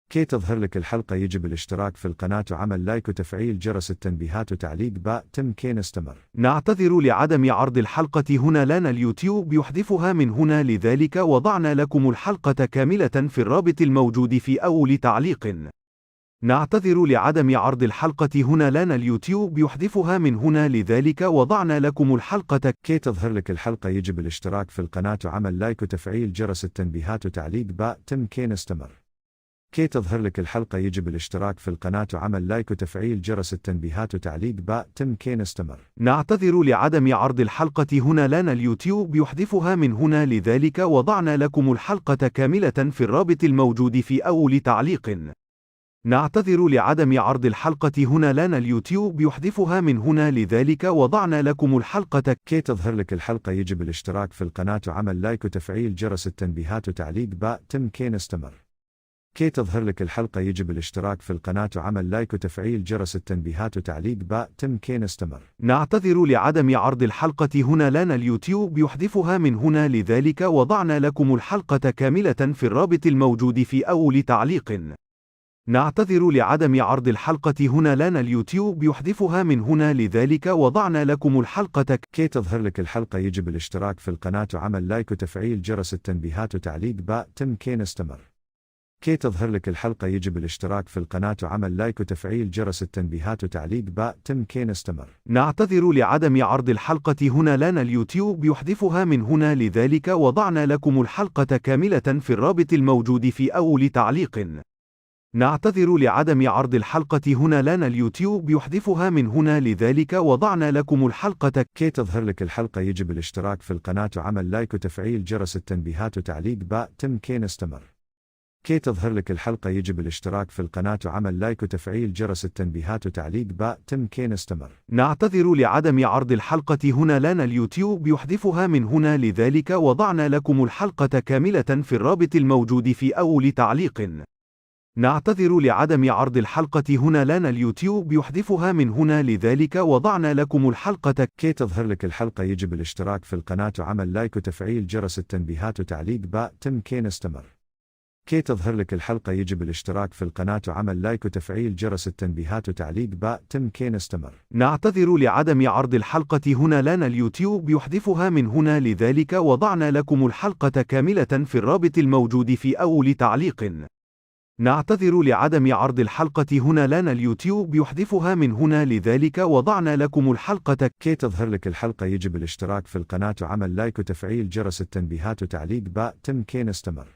كي تظهر لك الحلقة يجب الاشتراك في القناة وعمل لايك وتفعيل جرس التنبيهات وتعليق باء تم كي نستمر. نعتذر لعدم عرض الحلقة هنا لنا اليوتيوب يحذفها من هنا لذلك وضعنا لكم الحلقة كاملة في الرابط الموجود في أول تعليق. نعتذر لعدم عرض الحلقة هنا لنا اليوتيوب يحذفها من هنا لذلك وضعنا لكم الحلقة. كي تظهر لك الحلقة يجب الاشتراك في القناة وعمل لايك وتفعيل جرس التنبيهات وتعليق باء تم كي نستمر. كي تظهر لك الحلقة يجب الاشتراك في القناة وعمل لايك وتفعيل جرس التنبيهات وتعليق باء تم كي نستمر. نعتذر لعدم عرض الحلقة هنا لنا اليوتيوب يحذفها من هنا لذلك وضعنا لكم الحلقة كاملة في الرابط الموجود في أول تعليق. نعتذر لعدم عرض الحلقة هنا لنا اليوتيوب يحذفها من هنا لذلك وضعنا لكم الحلقة. كي تظهر لك الحلقة يجب الاشتراك في القناة وعمل لايك وتفعيل جرس التنبيهات وتعليق باء تم كي نستمر. كي تظهر لك الحلقة يجب الاشتراك في القناة وعمل لايك وتفعيل جرس التنبيهات وتعليق باء تم كي نستمر. نعتذر لعدم عرض الحلقة هنا لنا اليوتيوب يحذفها من هنا لذلك وضعنا لكم الحلقة كاملة في الرابط الموجود في أول تعليق. نعتذر لعدم عرض الحلقة هنا لنا اليوتيوب يحذفها من هنا لذلك وضعنا لكم الحلقة. كي تظهر لك الحلقة يجب الاشتراك في القناة وعمل لايك وتفعيل جرس التنبيهات وتعليق باء تم كي نستمر. كي تظهر لك الحلقة يجب الاشتراك في القناة وعمل لايك وتفعيل جرس التنبيهات وتعليق باء تم كي نستمر. نعتذر لعدم عرض الحلقة هنا لنا اليوتيوب يحذفها من هنا لذلك وضعنا لكم الحلقة كاملة في الرابط الموجود في أول تعليق. نعتذر لعدم عرض الحلقة هنا لنا اليوتيوب يحذفها من هنا لذلك وضعنا لكم الحلقة. كي تظهر لك الحلقة يجب الاشتراك في القناة وعمل لايك وتفعيل جرس التنبيهات وتعليق باء تم كي نستمر. كي تظهر لك الحلقة يجب الاشتراك في القناة وعمل لايك وتفعيل جرس التنبيهات وتعليق باء تم كي نستمر. نعتذر لعدم عرض الحلقة هنا لنا اليوتيوب يحذفها من هنا لذلك وضعنا لكم الحلقة كاملة في الرابط الموجود في أول تعليق. نعتذر لعدم عرض الحلقة هنا لان اليوتيوب يحذفها من هنا لذلك وضعنا لكم الحلقة. كي تظهر لك الحلقة يجب الاشتراك في القناة وعمل لايك وتفعيل جرس التنبيهات وتعليق باء تم كي نستمر. كي تظهر لك الحلقة يجب الاشتراك في القناة وعمل لايك وتفعيل جرس التنبيهات وتعليق باء تم كي نستمر. نعتذر لعدم عرض الحلقة هنا لان اليوتيوب يحذفها من هنا لذلك وضعنا لكم الحلقة كاملة في الرابط الموجود في أول تعليق. نعتذر لعدم عرض الحلقة هنا لان اليوتيوب يحذفها من هنا لذلك وضعنا لكم الحلقة. كي تظهر لك الحلقة يجب الاشتراك في القناة وعمل لايك وتفعيل جرس التنبيهات وتعليق باء تم كي نستمر.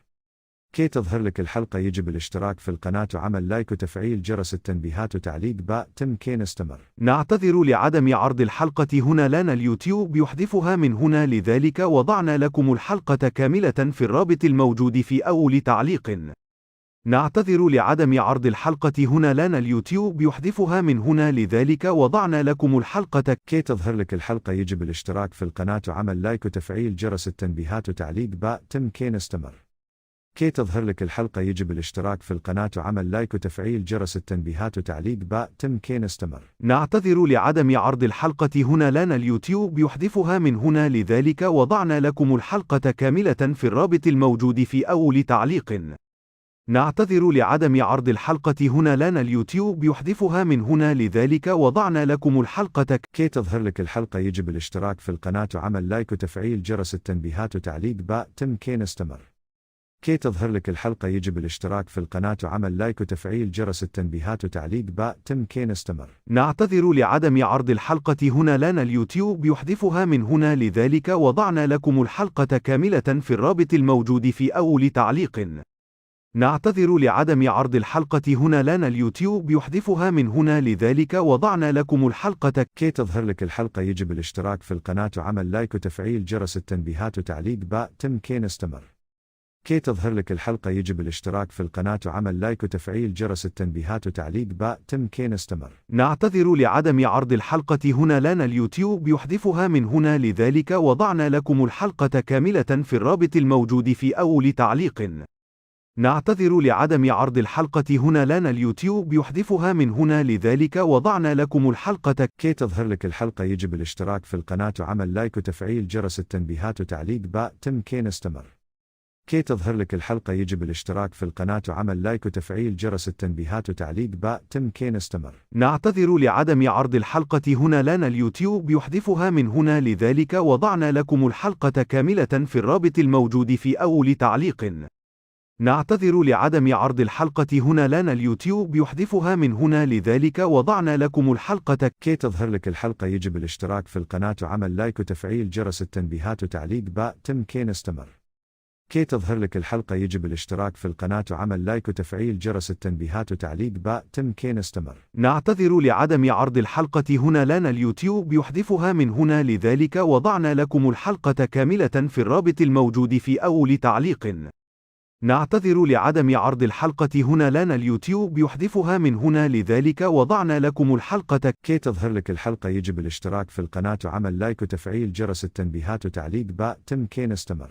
كي تظهر لك الحلقة يجب الاشتراك في القناة وعمل لايك وتفعيل جرس التنبيهات وتعليق باء تم كي نستمر. نعتذر لعدم عرض الحلقة هنا لان اليوتيوب يحذفها من هنا لذلك وضعنا لكم الحلقة كاملة في الرابط الموجود في أول تعليق. نعتذر لعدم عرض الحلقة هنا لان اليوتيوب يحذفها من هنا لذلك وضعنا لكم الحلقة. كي تظهر لك الحلقة يجب الاشتراك في القناة وعمل لايك وتفعيل جرس التنبيهات وتعليق باء تم كي نستمر. كي تظهر لك الحلقة يجب الاشتراك في القناة وعمل لايك وتفعيل جرس التنبيهات وتعليق باء تم كي نستمر. نعتذر لعدم عرض الحلقة هنا لان اليوتيوب يحذفها من هنا لذلك وضعنا لكم الحلقة كاملة في الرابط الموجود في أول تعليق. نعتذر لعدم عرض الحلقة هنا لان اليوتيوب يحذفها من هنا لذلك وضعنا لكم الحلقة. كي تظهر لك الحلقة يجب الاشتراك في القناة وعمل لايك وتفعيل جرس التنبيهات وتعليق باء تم كي نستمر. كي تظهر لك الحلقة يجب الاشتراك في القناة وعمل لايك وتفعيل جرس التنبيهات وتعليق باء تم كي نستمر. نعتذر لعدم عرض الحلقة هنا لان اليوتيوب يحذفها من هنا لذلك وضعنا لكم الحلقة كاملة في الرابط الموجود في أول تعليق. نعتذر لعدم عرض الحلقة هنا لان اليوتيوب يحذفها من هنا لذلك وضعنا لكم الحلقة. كي تظهر لك الحلقة يجب الاشتراك في القناة وعمل لايك وتفعيل جرس التنبيهات وتعليق باء تم كي نستمر. كي تظهر لك الحلقة يجب الاشتراك في القناة وعمل لايك وتفعيل جرس التنبيهات وتعليق باء تم كي نستمر. نعتذر لعدم عرض الحلقة هنا لان اليوتيوب يحذفها من هنا لذلك وضعنا لكم الحلقة كاملة في الرابط الموجود في أول تعليق. نعتذر لعدم عرض الحلقة هنا لان اليوتيوب يحذفها من هنا لذلك وضعنا لكم الحلقة. كي تظهر لك الحلقة يجب الاشتراك في القناة وعمل لايك وتفعيل جرس التنبيهات وتعليق باء تم كي نستمر. كي تظهر لك الحلقة يجب الاشتراك في القناة وعمل لايك وتفعيل جرس التنبيهات وتعليق باء تم كي نستمر. نعتذر لعدم عرض الحلقة هنا لان اليوتيوب يحذفها من هنا لذلك وضعنا لكم الحلقة كاملة في الرابط الموجود في أول تعليق. نعتذر لعدم عرض الحلقة هنا لان اليوتيوب يحذفها من هنا لذلك وضعنا لكم الحلقة. كي تظهر لك الحلقة يجب الاشتراك في القناة وعمل لايك وتفعيل جرس التنبيهات وتعليق باء تم كي نستمر. كي تظهر لك الحلقة يجب الاشتراك في القناة وعمل لايك وتفعيل جرس التنبيهات وتعليق باء تم كي نستمر. نعتذر لعدم عرض الحلقة هنا لان اليوتيوب يحذفها من هنا لذلك وضعنا لكم الحلقة كاملة في الرابط الموجود في أول تعليق. نعتذر لعدم عرض الحلقة هنا لان اليوتيوب يحذفها من هنا لذلك وضعنا لكم الحلقة. كي تظهر لك الحلقة يجب الاشتراك في القناة وعمل لايك وتفعيل جرس التنبيهات وتعليق باء تم كي نستمر.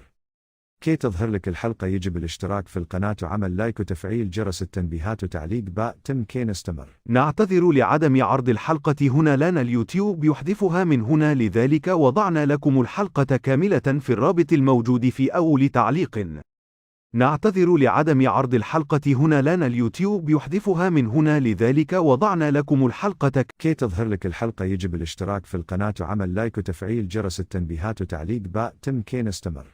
كي تظهر لك الحلقة يجب الاشتراك في القناة وعمل لايك وتفعيل جرس التنبيهات وتعليق باء تم كي نستمر. نعتذر لعدم عرض الحلقة هنا لان اليوتيوب يحذفها من هنا لذلك وضعنا لكم الحلقة كاملة في الرابط الموجود في أول تعليق. نعتذر لعدم عرض الحلقة هنا لان اليوتيوب يحذفها من هنا لذلك وضعنا لكم الحلقة. كي تظهر لك الحلقة يجب الاشتراك في القناة وعمل لايك وتفعيل جرس التنبيهات وتعليق باء تم كي نستمر.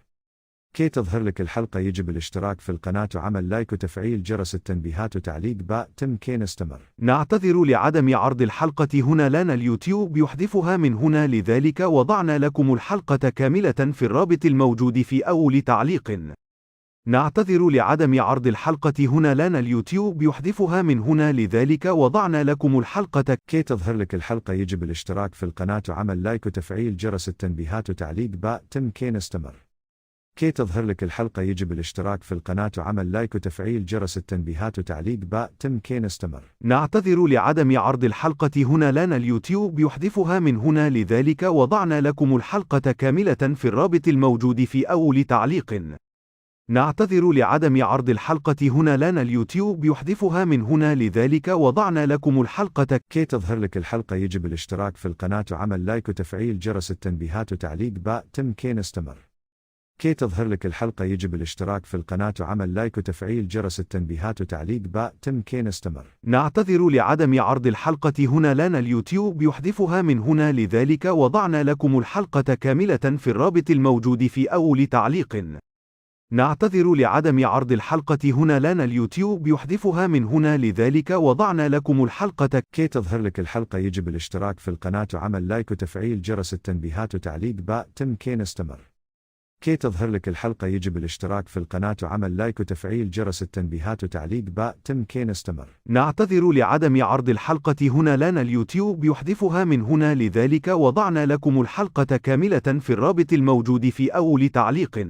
كي تظهر لك الحلقة يجب الاشتراك في القناة وعمل لايك وتفعيل جرس التنبيهات وتعليق باء تم كي نستمر. نعتذر لعدم عرض الحلقة هنا لان اليوتيوب يحذفها من هنا لذلك وضعنا لكم الحلقة كاملة في الرابط الموجود في أول تعليق. نعتذر لعدم عرض الحلقة هنا لان اليوتيوب يحذفها من هنا لذلك وضعنا لكم الحلقة. كي تظهر لك الحلقة يجب الاشتراك في القناة وعمل لايك وتفعيل جرس التنبيهات وتعليق باء تم كي نستمر. كي تظهر لك الحلقة يجب الاشتراك في القناة وعمل لايك وتفعيل جرس التنبيهات وتعليق باء تم كي نستمر. نعتذر لعدم عرض الحلقة هنا لان اليوتيوب يحذفها من هنا لذلك وضعنا لكم الحلقة كاملة في الرابط الموجود في أول تعليق. نعتذر لعدم عرض الحلقة هنا، لنا اليوتيوب يحذفها من هنا، لذلك وضعنا لكم الحلقة. كي تظهر لك الحلقة يجب الاشتراك في القناة وعمل لايك وتفعيل جرس التنبيهات وتعليق باء. تم كي نستمر. كي تظهر لك الحلقة يجب الاشتراك في القناة وعمل لايك وتفعيل جرس التنبيهات وتعليق باء. تم كي نستمر. نعتذر لعدم عرض الحلقة هنا، لنا اليوتيوب يحذفها من هنا، لذلك وضعنا لكم الحلقة كاملة في الرابط الموجود في أول تعليق. نعتذر لعدم عرض الحلقة هنا، لنا اليوتيوب يحذفها من هنا، لذلك وضعنا لكم الحلقة. كي تظهر لك الحلقة يجب الاشتراك في القناة وعمل لايك وتفعيل جرس التنبيهات وتعليق باء. تم كي نستمر. كي تظهر لك الحلقة يجب الاشتراك في القناة وعمل لايك وتفعيل جرس التنبيهات وتعليق باء. تم كي نستمر. نعتذر لعدم عرض الحلقة هنا، لنا اليوتيوب يحذفها من هنا، لذلك وضعنا لكم الحلقة كاملة في الرابط الموجود في أول تعليق.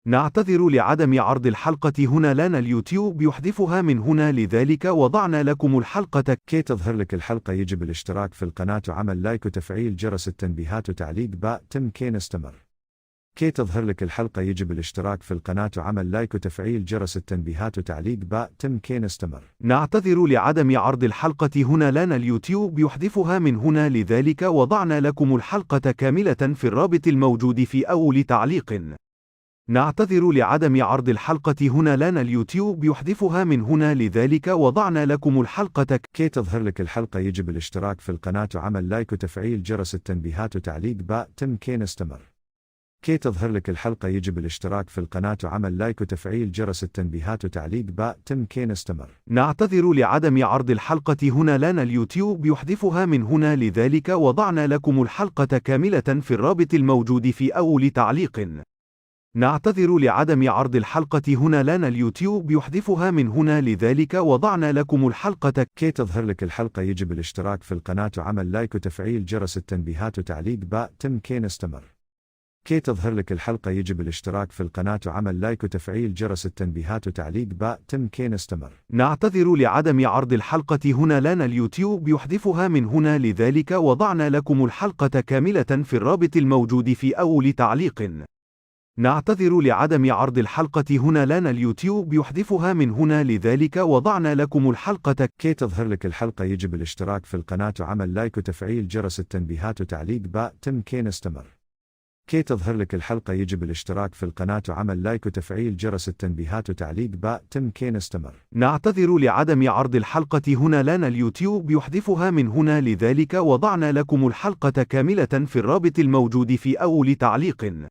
نعتذر لعدم عرض الحلقة هنا، لنا اليوتيوب يحذفها من هنا، لذلك وضعنا لكم الحلقة. كي تظهر لك الحلقة يجب الاشتراك في القناة وعمل لايك وتفعيل جرس التنبيهات وتعليق باء. تم كي نستمر. كي تظهر لك الحلقة يجب الاشتراك في القناة وعمل لايك وتفعيل جرس التنبيهات وتعليق باء. تم كي نستمر. نعتذر لعدم عرض الحلقة هنا، لنا اليوتيوب يحذفها من هنا، لذلك وضعنا لكم الحلقة كاملة في الرابط الموجود في أول تعليق. نعتذر لعدم عرض الحلقة هنا، لنا اليوتيوب يحذفها من هنا، لذلك وضعنا لكم الحلقة. كي تظهر لك الحلقة يجب الاشتراك في القناة وعمل لايك وتفعيل جرس التنبيهات وتعليق باء. تم كي نستمر. كي تظهر لك الحلقة يجب الاشتراك في القناة وعمل لايك وتفعيل جرس التنبيهات وتعليق باء. تم كي نستمر. نعتذر لعدم عرض الحلقة هنا، لنا اليوتيوب يحذفها من هنا، لذلك وضعنا لكم الحلقة كاملة في الرابط الموجود في أول تعليق. نعتذر لعدم عرض الحلقة هنا، لنا اليوتيوب يحذفها من هنا، لذلك وضعنا لكم الحلقة. كي تظهر لك الحلقة يجب الاشتراك في القناة وعمل لايك وتفعيل جرس التنبيهات وتعليق باء. تم كي نستمر. كي تظهر لك الحلقة يجب الاشتراك في القناة وعمل لايك وتفعيل جرس التنبيهات وتعليق باء. تم كي نستمر. نعتذر لعدم عرض الحلقة هنا، لنا اليوتيوب يحذفها من هنا، لذلك وضعنا لكم الحلقة كاملة في الرابط الموجود في أول تعليق. نعتذر لعدم عرض الحلقة هنا، لنا اليوتيوب يحذفها من هنا، لذلك وضعنا لكم الحلقة. كي تظهر لك الحلقة يجب الاشتراك في القناة وعمل لايك وتفعيل جرس التنبيهات وتعليق باء. تم كي نستمر. كي تظهر لك الحلقة يجب الاشتراك في القناة وعمل لايك وتفعيل جرس التنبيهات وتعليق باء. تم كي نستمر. نعتذر لعدم عرض الحلقة هنا، لنا اليوتيوب يحذفها من هنا، لذلك وضعنا لكم الحلقة كاملة في الرابط الموجود في أول تعليق.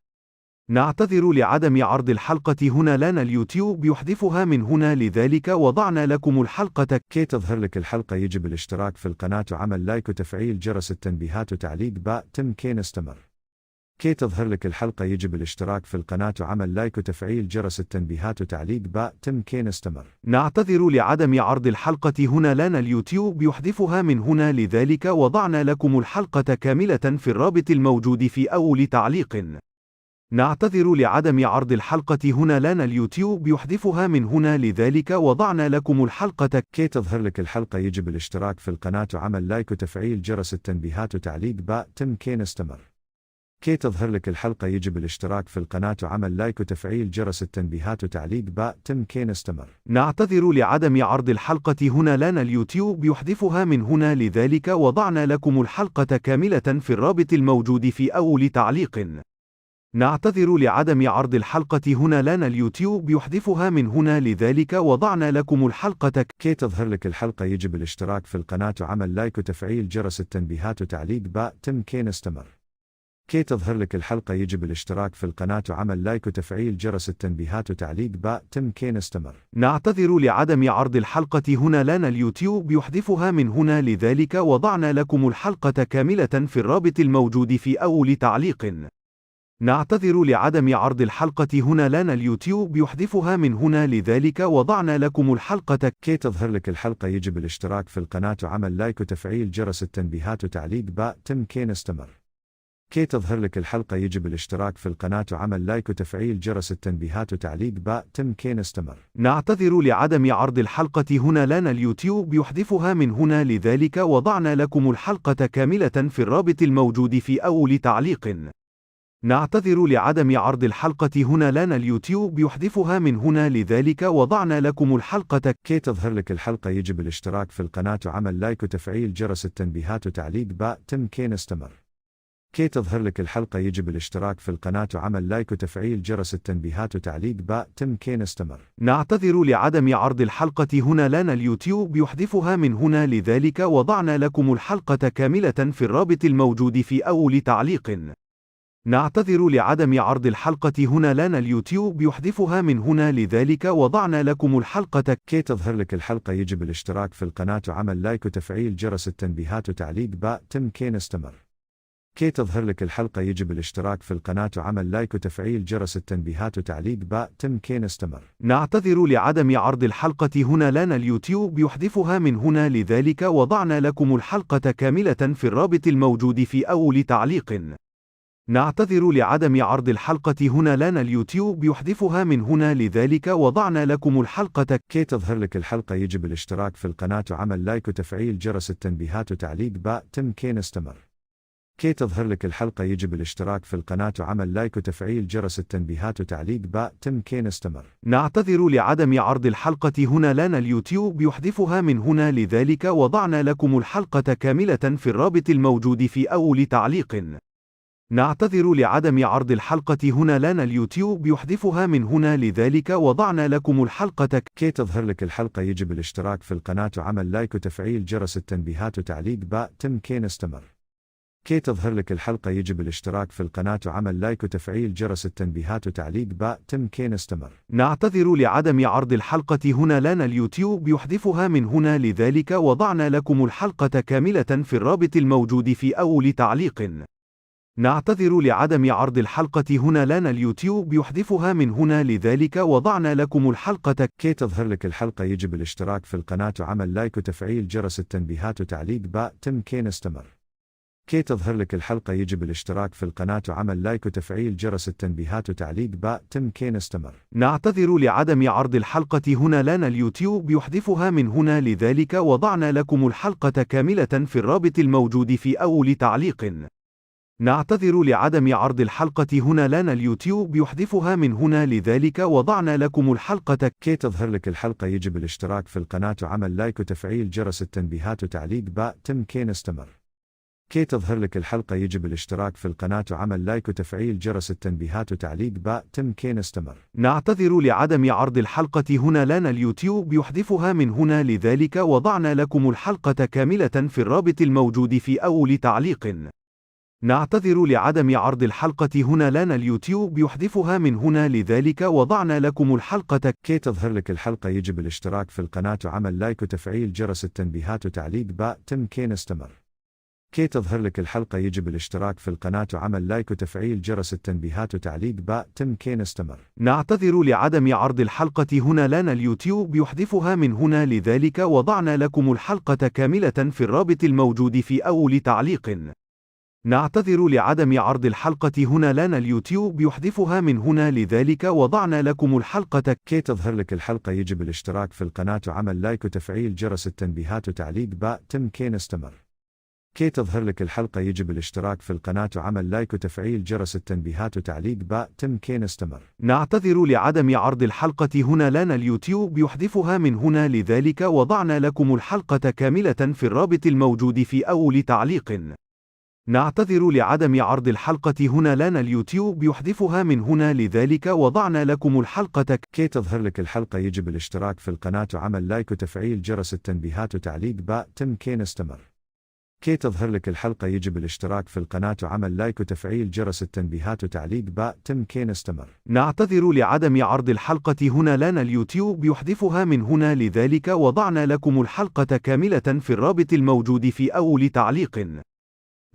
نعتذر لعدم عرض الحلقة هنا، لنا اليوتيوب يحذفها من هنا، لذلك وضعنا لكم الحلقة. كي تظهر لك الحلقة يجب الاشتراك في القناة وعمل لايك وتفعيل جرس التنبيهات وتعليق باء. تم كي نستمر. كي تظهر لك الحلقة يجب الاشتراك في القناة وعمل لايك وتفعيل جرس التنبيهات وتعليق باء. تم كي نستمر. نعتذر لعدم عرض الحلقة هنا، لنا اليوتيوب يحذفها من هنا، لذلك وضعنا لكم الحلقة كاملة في الرابط الموجود في أول تعليق. نعتذر لعدم عرض الحلقة هنا، لنا اليوتيوب يحذفها من هنا، لذلك وضعنا لكم الحلقة. كي تظهر لك الحلقة يجب الاشتراك في القناة وعمل لايك وتفعيل جرس التنبيهات وتعليق باء. تم كي نستمر. كي تظهر لك الحلقة يجب الاشتراك في القناة وعمل لايك وتفعيل جرس التنبيهات وتعليق باء. تم كي نستمر. نعتذر لعدم عرض الحلقة هنا، لنا اليوتيوب يحذفها من هنا، لذلك وضعنا لكم الحلقة كاملة في الرابط الموجود في أول تعليق. نعتذر لعدم عرض الحلقة هنا، لنا اليوتيوب يحذفها من هنا، لذلك وضعنا لكم الحلقة. كي تظهر لك الحلقة يجب الاشتراك في القناة وعمل لايك وتفعيل جرس التنبيهات وتعليق باء. تم كي نستمر. كي تظهر لك الحلقة يجب الاشتراك في القناة وعمل لايك وتفعيل جرس التنبيهات وتعليق باء. تم كي نستمر. نعتذر لعدم عرض الحلقة هنا، لنا اليوتيوب يحذفها من هنا، لذلك وضعنا لكم الحلقة كاملة في الرابط الموجود في أول تعليق. نعتذر لعدم عرض الحلقة هنا، لنا اليوتيوب يحذفها من هنا، لذلك وضعنا لكم الحلقة. كي تظهر لك الحلقة يجب الاشتراك في القناة وعمل لايك وتفعيل جرس التنبيهات وتعليق باء. تم كي نستمر. كي تظهر لك الحلقة يجب الاشتراك في القناة وعمل لايك وتفعيل جرس التنبيهات وتعليق باء. تم كي نستمر. نعتذر لعدم عرض الحلقة هنا، لنا اليوتيوب يحذفها من هنا، لذلك وضعنا لكم الحلقة كاملة في الرابط الموجود في أول تعليق. نعتذر لعدم عرض الحلقة هنا لنا اليوتيوب يحذفها من هنا لذلك وضعنا لكم الحلقة. كي تظهر لك الحلقة يجب الاشتراك في القناة وعمل لايك وتفعيل جرس التنبيهات وتعليق باء تم كي نستمر. كي تظهر لك الحلقة يجب الاشتراك في القناة وعمل لايك وتفعيل جرس التنبيهات وتعليق باء تم كي نستمر. نعتذر لعدم عرض الحلقة هنا لنا اليوتيوب يحذفها من هنا لذلك وضعنا لكم الحلقة كاملة في الرابط الموجود في أول تعليق. نعتذر لعدم عرض الحلقة هنا لنا اليوتيوب يحذفها من هنا لذلك وضعنا لكم الحلقة. كي تظهر لك الحلقة يجب الاشتراك في القناة وعمل لايك وتفعيل جرس التنبيهات وتعليق باء تم كي نستمر. كي تظهر لك الحلقة يجب الاشتراك في القناة وعمل لايك وتفعيل جرس التنبيهات وتعليق باء تم كي نستمر. نعتذر لعدم عرض الحلقة هنا لنا اليوتيوب يحذفها من هنا لذلك وضعنا لكم الحلقة كاملة في الرابط الموجود في أول تعليق. نعتذر لعدم عرض الحلقة هنا لنا اليوتيوب يحذفها من هنا لذلك وضعنا لكم الحلقة. كي تظهر لك الحلقة يجب الاشتراك في القناة وعمل لايك وتفعيل جرس التنبيهات وتعليق باء تم كي نستمر. كي تظهر لك الحلقة يجب الاشتراك في القناة وعمل لايك وتفعيل جرس التنبيهات وتعليق باء تم كي نستمر. نعتذر لعدم عرض الحلقة هنا لنا اليوتيوب يحذفها من هنا لذلك وضعنا لكم الحلقة كاملة في الرابط الموجود في أول تعليق. نعتذر لعدم عرض الحلقة هنا لنا اليوتيوب يحذفها من هنا لذلك وضعنا لكم الحلقة. كي تظهر لك الحلقة يجب الاشتراك في القناة وعمل لايك وتفعيل جرس التنبيهات وتعليق باء تم كي نستمر. كي تظهر لك الحلقة يجب الاشتراك في القناة وعمل لايك وتفعيل جرس التنبيهات وتعليق باء تم كي نستمر. نعتذر لعدم عرض الحلقة هنا لنا اليوتيوب يحذفها من هنا لذلك وضعنا لكم الحلقة كاملة في الرابط الموجود في أول تعليق. نعتذر لعدم عرض الحلقة هنا لنا اليوتيوب يحذفها من هنا لذلك وضعنا لكم الحلقة. كي تظهر لك الحلقة يجب الاشتراك في القناة وعمل لايك وتفعيل جرس التنبيهات وتعليق باء تم كي نستمر. كي تظهر لك الحلقة يجب الاشتراك في القناة وعمل لايك وتفعيل جرس التنبيهات وتعليق باء تم كي نستمر. نعتذر لعدم عرض الحلقة هنا لنا اليوتيوب يحذفها من هنا لذلك وضعنا لكم الحلقة كاملة في الرابط الموجود في أول تعليق. نعتذر لعدم عرض الحلقة هنا لنا اليوتيوب يحذفها من هنا لذلك وضعنا لكم الحلقة. كي تظهر لك الحلقة يجب الاشتراك في القناة وعمل لايك وتفعيل جرس التنبيهات وتعليق باء تم كي نستمر. كي تظهر لك الحلقة يجب الاشتراك في القناة وعمل لايك وتفعيل جرس التنبيهات وتعليق باء تم كي نستمر. نعتذر لعدم عرض الحلقة هنا لنا اليوتيوب يحذفها من هنا لذلك وضعنا لكم الحلقة كاملة في الرابط الموجود في أول تعليق. نعتذر لعدم عرض الحلقة هنا لنا اليوتيوب يحذفها من هنا لذلك وضعنا لكم الحلقة. كي تظهر لك الحلقة يجب الاشتراك في القناة وعمل لايك وتفعيل جرس التنبيهات وتعليق باء تم كي نستمر. كي تظهر لك الحلقة يجب الاشتراك في القناة وعمل لايك وتفعيل جرس التنبيهات وتعليق باء تم كي نستمر. نعتذر لعدم عرض الحلقة هنا لنا اليوتيوب يحذفها من هنا لذلك وضعنا لكم الحلقة كاملة في الرابط الموجود في أول تعليق. نعتذر لعدم عرض الحلقة هنا لنا اليوتيوب يحذفها من هنا لذلك وضعنا لكم الحلقة. كي تظهر لك الحلقة يجب الاشتراك في القناة وعمل لايك وتفعيل جرس التنبيهات وتعليق باء تم كي نستمر. كي تظهر لك الحلقة يجب الاشتراك في القناة وعمل لايك وتفعيل جرس التنبيهات وتعليق باء تم كي نستمر. نعتذر لعدم عرض الحلقة هنا لنا اليوتيوب يحذفها من هنا لذلك وضعنا لكم الحلقة كاملة في الرابط الموجود في أول تعليق. نعتذر لعدم عرض الحلقة هنا لنا اليوتيوب يحذفها من هنا لذلك وضعنا لكم الحلقة. كي تظهر لك الحلقة يجب الاشتراك في القناة وعمل لايك وتفعيل جرس التنبيهات وتعليق باء تم كي نستمر. كي تظهر لك الحلقة يجب الاشتراك في القناة وعمل لايك وتفعيل جرس التنبيهات وتعليق باء تم كي نستمر. نعتذر لعدم عرض الحلقة هنا لنا اليوتيوب يحذفها من هنا لذلك وضعنا لكم الحلقة كاملة في الرابط الموجود في أول تعليق.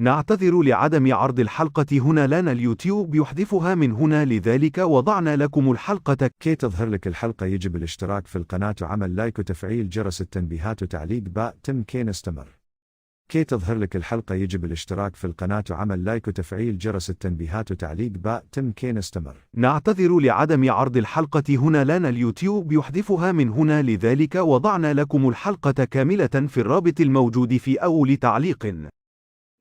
نعتذر لعدم عرض الحلقة هنا لنا اليوتيوب يحذفها من هنا لذلك وضعنا لكم الحلقة. كي تظهر لك الحلقة يجب الاشتراك في القناة وعمل لايك وتفعيل جرس التنبيهات وتعليق باء تم كي نستمر. كي تظهر لك الحلقة يجب الاشتراك في القناة وعمل لايك وتفعيل جرس التنبيهات وتعليق باء تم كي نستمر. نعتذر لعدم عرض الحلقة هنا لنا اليوتيوب يحذفها من هنا لذلك وضعنا لكم الحلقة كاملة في الرابط الموجود في أول تعليق.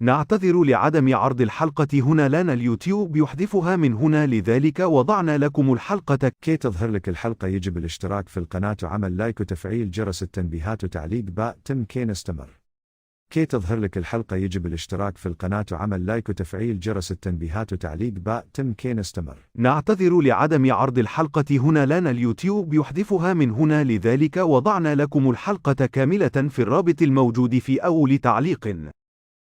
نعتذر لعدم عرض الحلقة هنا، لان اليوتيوب يحذفها من هنا، لذلك وضعنا لكم الحلقة. كي تظهر لك الحلقة يجب الاشتراك في القناة وعمل لايك وتفعيل جرس التنبيهات وتعليق باء. تم كي نستمر. كي تظهر لك الحلقة يجب الاشتراك في القناة وعمل لايك وتفعيل جرس التنبيهات وتعليق باء. تم كي نستمر. نعتذر لعدم عرض الحلقة هنا، لان اليوتيوب يحذفها من هنا، لذلك وضعنا لكم الحلقة كاملة في الرابط الموجود في أول تعليق.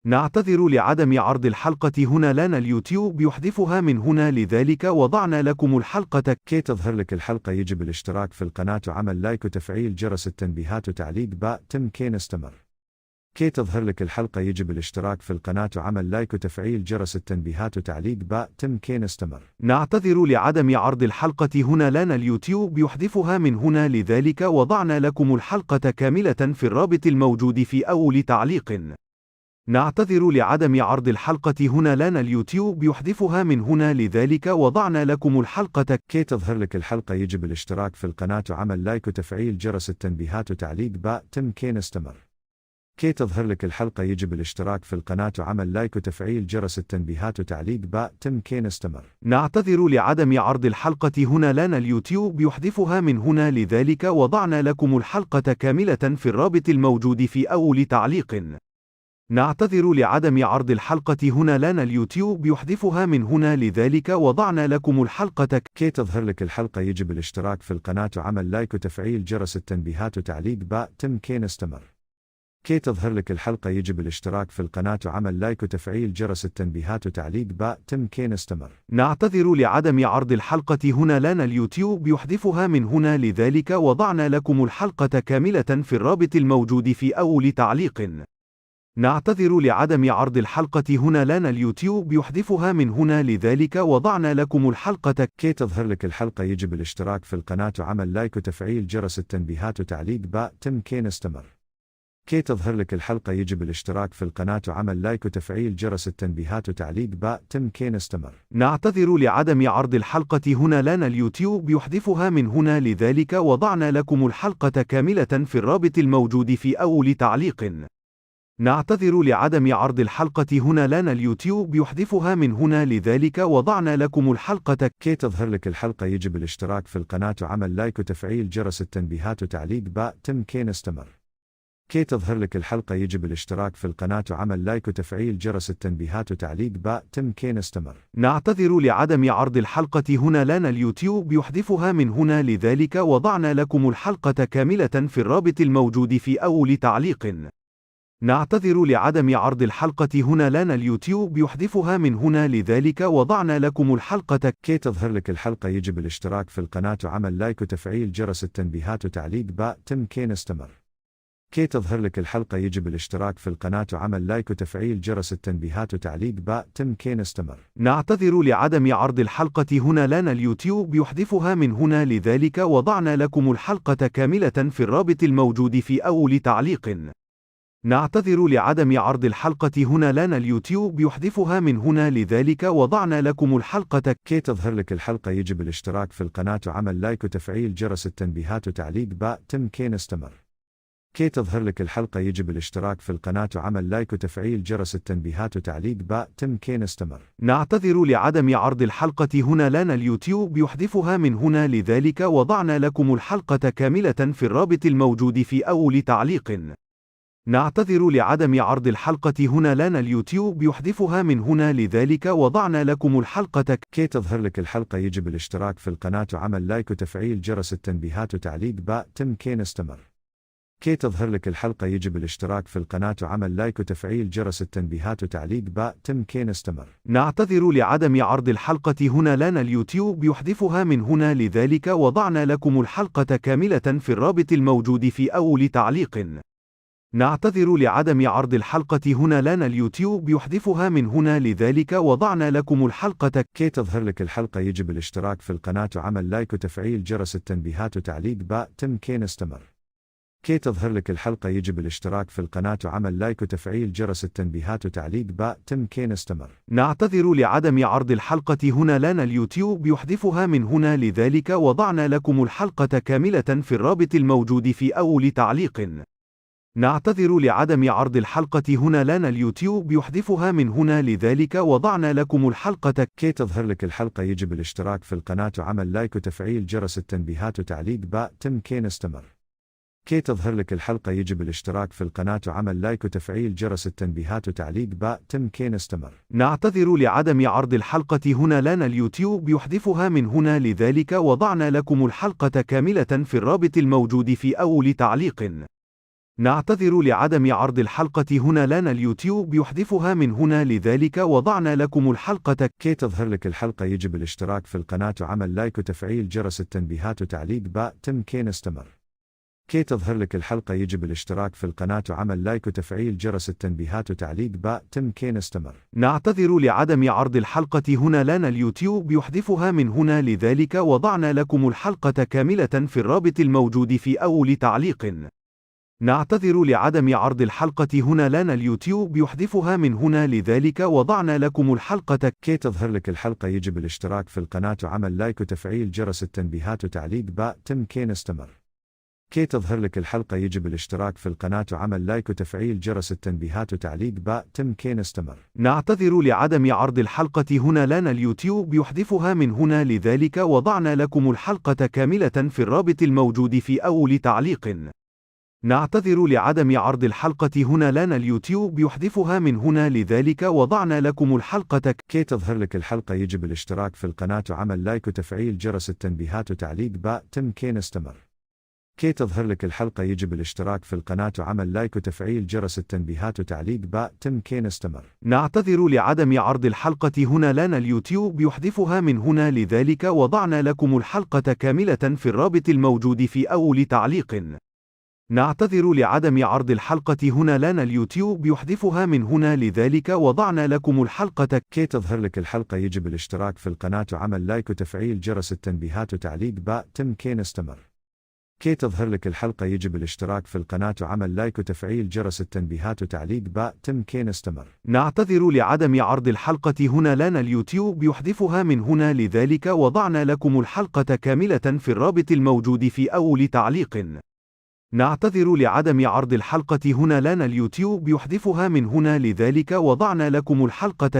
نعتذر لعدم عرض الحلقة هنا، لان اليوتيوب يحذفها من هنا، لذلك وضعنا لكم الحلقة. كي تظهر لك الحلقة يجب الاشتراك في القناة وعمل لايك وتفعيل جرس التنبيهات وتعليق باء. تم كي نستمر. كي تظهر لك الحلقة يجب الاشتراك في القناة وعمل لايك وتفعيل جرس التنبيهات وتعليق باء. تم كي نستمر. نعتذر لعدم عرض الحلقة هنا، لان اليوتيوب يحذفها من هنا، لذلك وضعنا لكم الحلقة كاملة في الرابط الموجود في أول تعليق. نعتذر لعدم عرض الحلقة هنا، لان اليوتيوب يحذفها من هنا، لذلك وضعنا لكم الحلقة. كي تظهر لك الحلقة يجب الاشتراك في القناة وعمل لايك وتفعيل جرس التنبيهات وتعليق باء. تم كي نستمر. كي تظهر لك الحلقة يجب الاشتراك في القناة وعمل لايك وتفعيل جرس التنبيهات وتعليق باء. تم كي نستمر. نعتذر لعدم عرض الحلقة هنا، لان اليوتيوب يحذفها من هنا، لذلك وضعنا لكم الحلقة كاملة في الرابط الموجود في أول تعليق. نعتذر لعدم عرض الحلقة هنا، لان اليوتيوب يحذفها من هنا، لذلك وضعنا لكم الحلقة. كي تظهر لك الحلقة يجب الاشتراك في القناة وعمل لايك وتفعيل جرس التنبيهات وتعليق باء. تم كي نستمر. كي تظهر لك الحلقة يجب الاشتراك في القناة وعمل لايك وتفعيل جرس التنبيهات وتعليق باء. تم كي نستمر. نعتذر لعدم عرض الحلقة هنا، لان اليوتيوب يحذفها من هنا، لذلك وضعنا لكم الحلقة كاملة في الرابط الموجود في أول تعليق. نعتذر لعدم عرض الحلقة هنا، لان اليوتيوب يحذفها من هنا، لذلك وضعنا لكم الحلقة. كي تظهر لك الحلقة يجب الاشتراك في القناة وعمل لايك وتفعيل جرس التنبيهات وتعليق باء. تم كي نستمر. كي تظهر لك الحلقة يجب الاشتراك في القناة وعمل لايك وتفعيل جرس التنبيهات وتعليق باء. تم كي نستمر. نعتذر لعدم عرض الحلقة هنا، لان اليوتيوب يحذفها من هنا، لذلك وضعنا لكم الحلقة كاملة في الرابط الموجود في أول تعليق. نعتذر لعدم عرض الحلقة هنا، لان اليوتيوب يحذفها من هنا، لذلك وضعنا لكم الحلقة. كي تظهر لك الحلقة يجب الاشتراك في القناة وعمل لايك وتفعيل جرس التنبيهات وتعليق باء. تم كي نستمر. كي تظهر لك الحلقة يجب الاشتراك في القناة وعمل لايك وتفعيل جرس التنبيهات وتعليق باء. تم كي نستمر. نعتذر لعدم عرض الحلقة هنا، لان اليوتيوب يحذفها من هنا، لذلك وضعنا لكم الحلقة كاملة في الرابط الموجود في أول تعليق. نعتذر لعدم عرض الحلقة هنا، لان اليوتيوب يحذفها من هنا، لذلك وضعنا لكم الحلقة. كي تظهر لك الحلقة يجب الاشتراك في القناة وعمل لايك وتفعيل جرس التنبيهات وتعليق باء. تم كي نستمر. كي تظهر لك الحلقة يجب الاشتراك في القناة وعمل لايك وتفعيل جرس التنبيهات وتعليق باء. تم كي نستمر. نعتذر لعدم عرض الحلقة هنا، لان اليوتيوب يحذفها من هنا، لذلك وضعنا لكم الحلقة كاملة في الرابط الموجود في أول تعليق. نعتذر لعدم عرض الحلقة هنا، لان اليوتيوب يحذفها من هنا، لذلك وضعنا لكم الحلقة. كي تظهر لك الحلقة يجب الاشتراك في القناة وعمل لايك وتفعيل جرس التنبيهات وتعليق باء. تم كي نستمر. كي تظهر لك الحلقة يجب الاشتراك في القناة وعمل لايك وتفعيل جرس التنبيهات وتعليق باء. تم كي نستمر. نعتذر لعدم عرض الحلقة هنا، لان اليوتيوب يحذفها من هنا، لذلك وضعنا لكم الحلقة كاملة في الرابط الموجود في أول تعليق. نعتذر لعدم عرض الحلقة هنا، لان اليوتيوب يحذفها من هنا، لذلك وضعنا لكم الحلقة. كي تظهر لك الحلقة يجب الاشتراك في القناة وعمل لايك وتفعيل جرس التنبيهات وتعليق باء. تم كي نستمر. كي تظهر لك الحلقة يجب الاشتراك في القناة وعمل لايك وتفعيل جرس التنبيهات وتعليق باء. تم كي نستمر. نعتذر لعدم عرض الحلقة هنا، لان اليوتيوب يحذفها من هنا، لذلك وضعنا لكم الحلقة كاملة في الرابط الموجود في أول تعليق. نعتذر لعدم عرض الحلقة هنا، لان اليوتيوب يحذفها من هنا، لذلك وضعنا لكم الحلقة. كي تظهر لك الحلقة يجب الاشتراك في القناة وعمل لايك وتفعيل جرس التنبيهات وتعليق باء. تم كي نستمر. كي تظهر لك الحلقة يجب الاشتراك في القناة وعمل لايك وتفعيل جرس التنبيهات وتعليق باء. تم كي نستمر. نعتذر لعدم عرض الحلقة هنا، لان اليوتيوب يحذفها من هنا، لذلك وضعنا لكم الحلقة كاملة في الرابط الموجود في أول تعليق. نعتذر لعدم عرض الحلقة هنا لنا اليوتيوب يحذفها من هنا لذلك وضعنا لكم الحلقة. كي تظهر لك الحلقة يجب الاشتراك في القناة وعمل لايك وتفعيل جرس التنبيهات وتعليق باء تم كي نستمر. كي تظهر لك الحلقة يجب الاشتراك في القناة وعمل لايك وتفعيل جرس التنبيهات وتعليق باء تم كي نستمر. نعتذر لعدم عرض الحلقة هنا لنا اليوتيوب يحذفها من هنا لذلك وضعنا لكم الحلقة كاملة في الرابط الموجود في أول تعليق. نعتذر لعدم عرض الحلقة هنا لنا اليوتيوب يحذفها من هنا لذلك وضعنا لكم الحلقة. كي تظهر لك الحلقة يجب الاشتراك في القناة وعمل لايك وتفعيل جرس التنبيهات وتعليق باء تم كي نستمر. كي تظهر لك الحلقة يجب الاشتراك في القناة وعمل لايك وتفعيل جرس التنبيهات وتعليق باء تم كي نستمر. نعتذر لعدم عرض الحلقة هنا لنا اليوتيوب يحذفها من هنا لذلك وضعنا لكم الحلقة كاملة في الرابط الموجود في أول تعليق. نعتذر لعدم عرض الحلقة هنا لنا اليوتيوب يحذفها من هنا لذلك وضعنا لكم الحلقة. كي تظهر لك الحلقة يجب الاشتراك في القناة وعمل لايك وتفعيل جرس التنبيهات وتعليق باء تم كي نستمر. كي تظهر لك الحلقة يجب الاشتراك في القناة وعمل لايك وتفعيل جرس التنبيهات وتعليق باء تم كي نستمر. نعتذر لعدم عرض الحلقة هنا لنا اليوتيوب يحذفها من هنا لذلك وضعنا لكم الحلقة كاملة في الرابط الموجود في أول تعليق. نعتذر لعدم عرض الحلقة هنا لنا اليوتيوب يحذفها من هنا لذلك وضعنا لكم الحلقة. كي تظهر لك الحلقة يجب الاشتراك في القناة وعمل لايك وتفعيل جرس التنبيهات وتعليق باء تم كي نستمر. كي تظهر لك الحلقة يجب الاشتراك في القناة وعمل لايك وتفعيل جرس التنبيهات وتعليق باء تم كي نستمر. نعتذر لعدم عرض الحلقة هنا لنا اليوتيوب يحذفها من هنا لذلك وضعنا لكم الحلقة كاملة في الرابط الموجود في أول تعليق. نعتذر لعدم عرض الحلقة هنا لنا اليوتيوب يحذفها من هنا لذلك وضعنا لكم الحلقة. كي تظهر لك الحلقة يجب الاشتراك في القناة وعمل لايك وتفعيل جرس التنبيهات وتعليق باء تم كي نستمر. كي تظهر لك الحلقة يجب الاشتراك في القناة وعمل لايك وتفعيل جرس التنبيهات وتعليق باء تم كي نستمر. نعتذر لعدم عرض الحلقة هنا لنا اليوتيوب يحذفها من هنا لذلك وضعنا لكم الحلقة كاملة في الرابط الموجود في أول تعليق. نعتذر لعدم عرض الحلقة هنا لنا اليوتيوب يحذفها من هنا لذلك وضعنا لكم الحلقة.